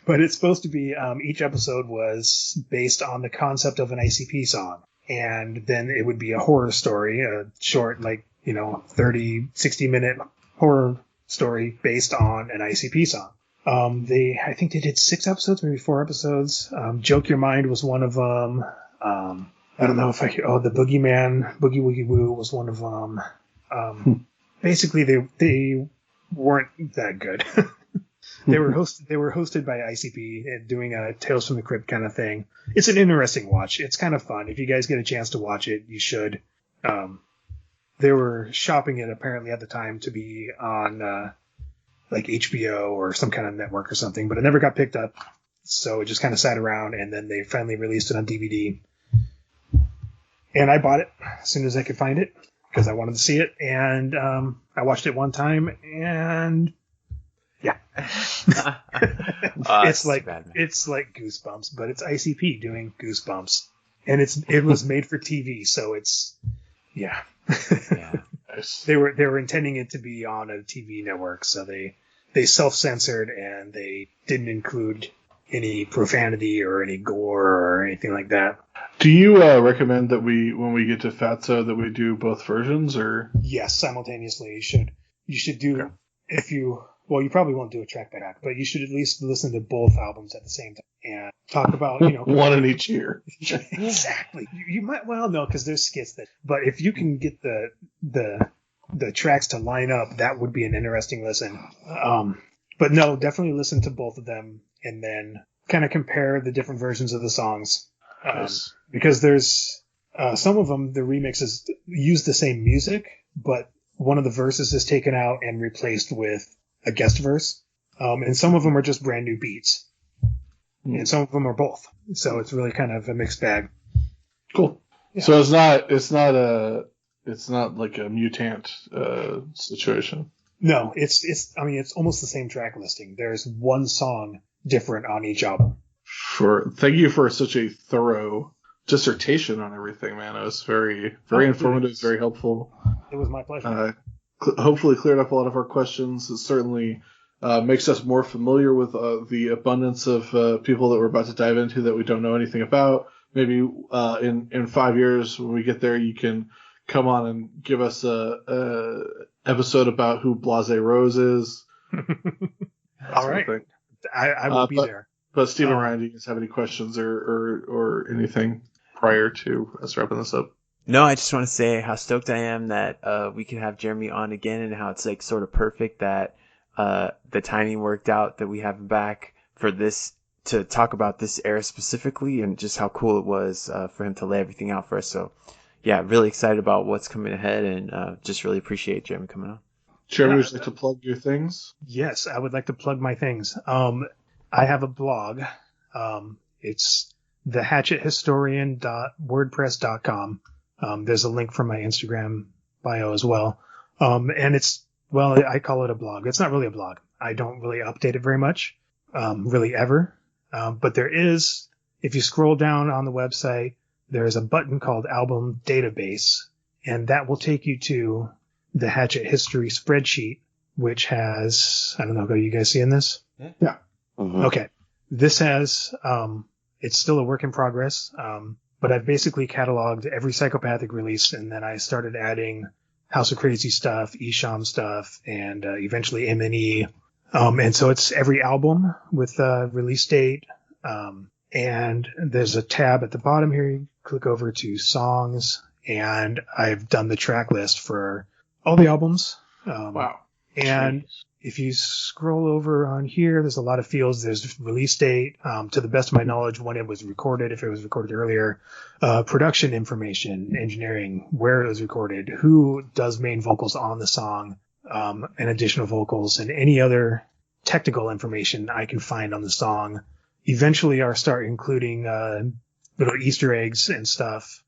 But it's supposed to be each episode was based on the concept of an ICP song. And then it would be a horror story, a short, 30, 60-minute horror story based on an ICP song. I think they did 6 episodes, maybe 4 episodes. Joke Your Mind was one of them. I don't know if the Boogeyman, Boogie Woogie Woo was one of them. Basically they weren't that good. They were hosted by ICP and doing a Tales from the Crypt kind of thing. It's an interesting watch. It's kind of fun. If you guys get a chance to watch it, you should. they were shopping it apparently at the time to be on like HBO or some kind of network or something, but it never got picked up. So it just kind of sat around, and then they finally released it on DVD. And I bought it as soon as I could find it because I wanted to see it. And I watched it one time, and yeah, it's like Goosebumps, but it's ICP doing Goosebumps, and it was made for TV, so it's yeah. They were intending it to be on a TV network, so they self-censored and they didn't include any profanity or any gore or anything like that. Do you recommend that when we get to Fatso, that we do both versions, or? Yes, simultaneously. You should do, okay. You probably won't do a track by track, but you should at least listen to both albums at the same time and talk about, one in each year. Exactly. You might, no, because there's skits but if you can get the tracks to line up, that would be an interesting listen. But no, definitely listen to both of them and then kind of compare the different versions of the songs. Nice. Because there's some of them, the remixes use the same music, but one of the verses is taken out and replaced with a guest verse. And some of them are just brand new beats. And some of them are both. So it's really kind of a mixed bag. Cool. Yeah. So it's not like a mutant situation. No, it's almost the same track listing. There's one song different on each album. Thank you for such a thorough dissertation on everything, man. It was very, very informative, very helpful. It was my pleasure. Hopefully cleared up a lot of our questions. It certainly makes us more familiar with the abundance of people that we're about to dive into that we don't know anything about. Maybe in 5 years when we get there, you can come on and give us a episode about who Blase Rose is. All right. I will be there. But Steve and Ryan, do you guys have any questions or anything prior to us wrapping this up? No, I just want to say how stoked I am that we can have Jeremy on again, and how it's like sort of perfect that the timing worked out that we have him back for this to talk about this era specifically, and just how cool it was for him to lay everything out for us. So yeah, really excited about what's coming ahead, and just really appreciate Jeremy coming on. Jeremy, would you like to plug your things? Yes, I would like to plug my things. I have a blog. It's thehatchethistorian.wordpress.com. There's a link from my Instagram bio as well. And I call it a blog. It's not really a blog. I don't really update it very much, really ever. But there is, if you scroll down on the website, there's a button called Album Database, and that will take you to the Hatchet History spreadsheet, which has, I don't know, are you guys seeing this? Yeah. Mm-hmm. Okay. This has, it's still a work in progress, but I've basically cataloged every Psychopathic release, and then I started adding House of Crazy stuff, Esham stuff, and eventually MNE. And so it's every album with release date. And there's a tab at the bottom here. You click over to songs, and I've done the track list for all the albums. Wow. And if you scroll over on here, there's a lot of fields. There's release date, to the best of my knowledge, when it was recorded, if it was recorded earlier, production information, engineering, where it was recorded, who does main vocals on the song, and additional vocals, and any other technical information I can find on the song. Eventually, I'll start including little Easter eggs and stuff.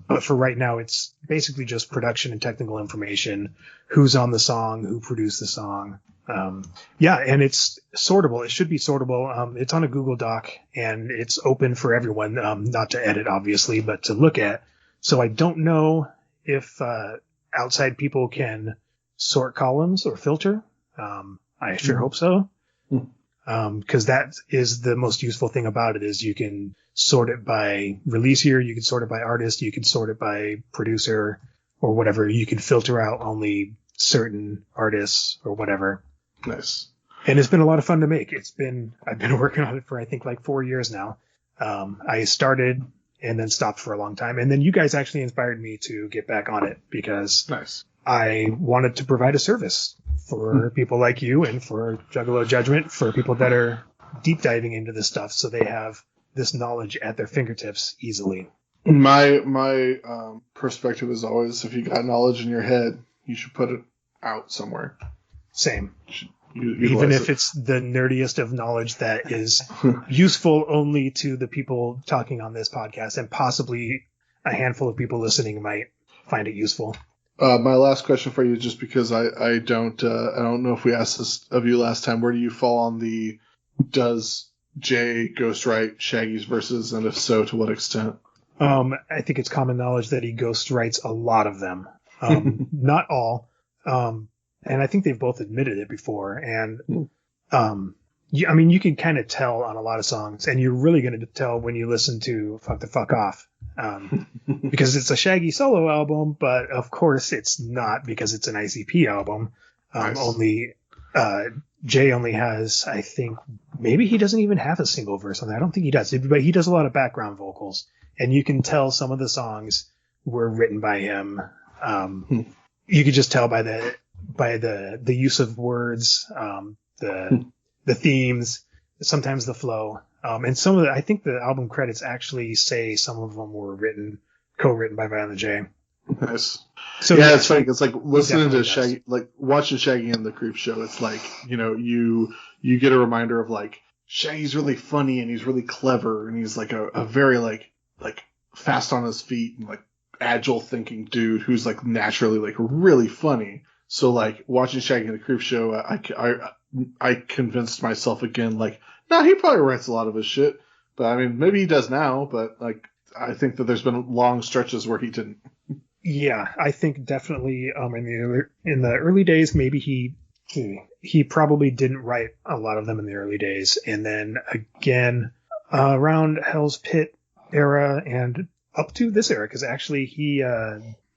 But for right now, it's basically just production and technical information, who's on the song, who produced the song. And it's sortable. It should be sortable. It's on a Google Doc, and it's open for everyone, not to edit, obviously, but to look at. So I don't know if outside people can sort columns or filter. I sure hope so. Because that is the most useful thing about it, is you can sort it by release year, you can sort it by artist, you can sort it by producer or whatever. You can filter out only certain artists or whatever. Nice. And it's been a lot of fun to make. I've been working on it for, I think, like 4 years now. I started and then stopped for a long time. And then you guys actually inspired me to get back on it, because nice. I wanted to provide a service for people like you and for Juggalo Judgment, for people that are deep diving into this stuff, so they have this knowledge at their fingertips easily. My perspective is always, if you got knowledge in your head, you should put it out somewhere. Same. Utilize Even if it. it's the nerdiest of knowledge that is useful only to the people talking on this podcast, and possibly a handful of people listening might find it useful. My last question for you, just because I don't know if we asked this of you last time. Where do you fall on the does Jay ghostwrite Shaggy's verses, and if so, to what extent? I think it's common knowledge that he ghostwrites a lot of them. Not all. And I think they've both admitted it before. And, you can kind of tell on a lot of songs, and you're really going to tell when you listen to Fuck the Fuck Off. Because it's a Shaggy solo album, but of course it's not, because it's an ICP album. Nice. Jay only has, I think, maybe he doesn't even have a single verse on that. I don't think he does, but he does a lot of background vocals, and you can tell some of the songs were written by him. You could just tell by the use of words, the themes, sometimes the flow, and some of I think the album credits actually say some of them were co-written by Violent J. Nice. So yeah, it's funny. It's like listening to does. Shaggy, like watching Shaggy and the Creep Show. It's like, you get a reminder of like Shaggy's really funny and he's really clever and he's like a very like fast on his feet and like agile thinking dude who's like naturally like really funny. So like watching Shaggy and the Creep Show, I convinced myself again like, no, he probably writes a lot of his shit, but I mean maybe he does now, but like I think that there's been long stretches where he didn't. Yeah, I think definitely in the early days, maybe he probably didn't write a lot of them in the early days. And then again, around Hell's Pit era and up to this era, because actually he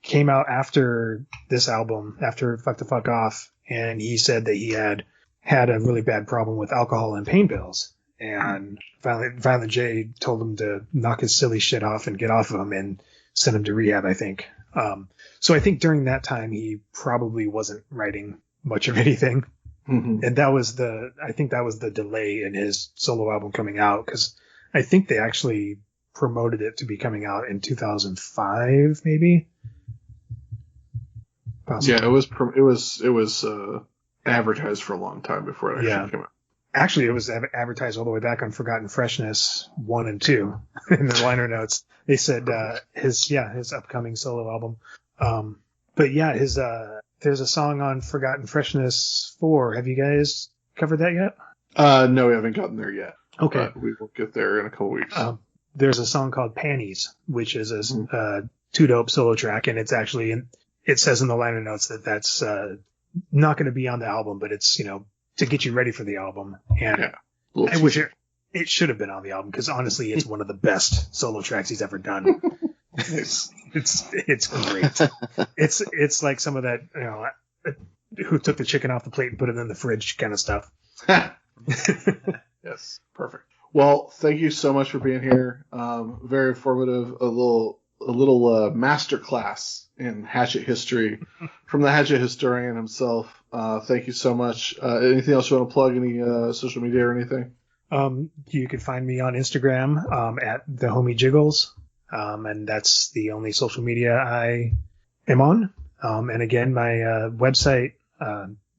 came out after this album, after Fuck the Fuck Off, and he said that he had a really bad problem with alcohol and pain pills. And Violent J told him to knock his silly shit off and get off of him and send him to rehab, I think. So I think during that time he probably wasn't writing much of anything. Mm-hmm. And I think that was the delay in his solo album coming out, because I think they actually promoted it to be coming out in 2005, maybe. Possibly. Yeah, it was advertised for a long time before it actually came out. Actually, it was advertised all the way back on Forgotten Freshness 1 and 2 in the liner notes. They said his upcoming solo album. But yeah, there's a song on Forgotten Freshness 4. Have you guys covered that yet? No, we haven't gotten there yet. Okay. But we will get there in a couple weeks. There's a song called Panties, which is a Too Dope solo track, and it's actually it says in the liner notes that that's not going to be on the album, but it's to get you ready for the album. And I wish it should have been on the album, because honestly, it's one of the best solo tracks he's ever done. It's great. It's like some of that, who took the chicken off the plate and put it in the fridge kind of stuff. Yes, perfect. Well, thank you so much for being here. Very informative. A little master class in Hatchet history from the Hatchet historian himself. Thank you so much. Anything else you want to plug? Any social media or anything? You can find me on Instagram at the Homie Jigglz, and that's the only social media I am on. And again, my website,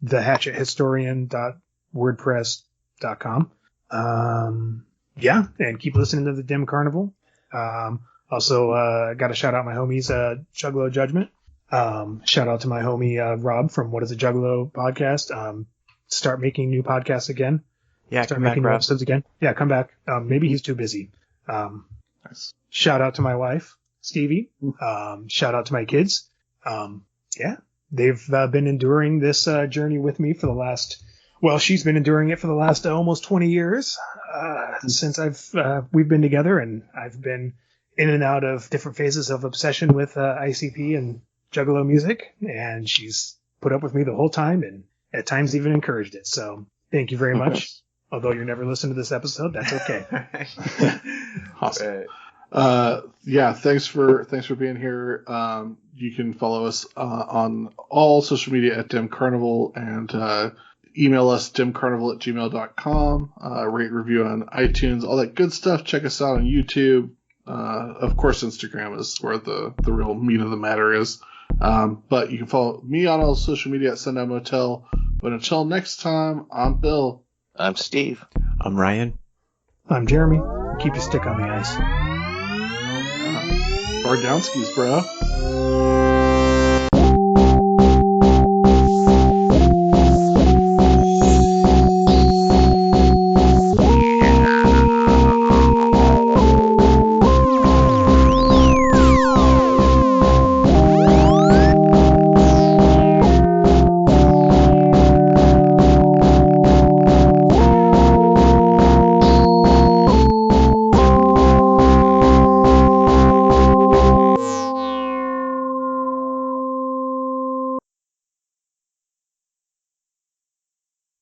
thehatchethistorian.wordpress.com. And keep listening to the Dim Carnival. Also, got to shout out my homies, Juggalo Judgment. Shout out to my homie, Rob from What is a Juggalo podcast. Start making new podcasts again. Yeah, Start come back, making new Rob. episodes again. Yeah, come back. Maybe he's too busy. Nice. Shout out to my wife, Stevie. Shout out to my kids. They've been enduring this journey with me for the last, she's been enduring it for the last almost 20 years since we've been together, and I've been in and out of different phases of obsession with ICP and Juggalo music, and she's put up with me the whole time and at times even encouraged it. So thank you very much. Although you're never listening to this episode, that's okay. Awesome. Thanks for being here. You can follow us on all social media at Dim Carnival, and email us dimcarnival@gmail.com. Rate, review on iTunes, all that good stuff. Check us out on YouTube. Of course, Instagram is where the real meat of the matter is. But you can follow me on all social media at Sundown Motel. But until next time, I'm Bill. I'm Steve. I'm Ryan. I'm Jeremy. Keep your stick on the ice. Bar down skis, bro.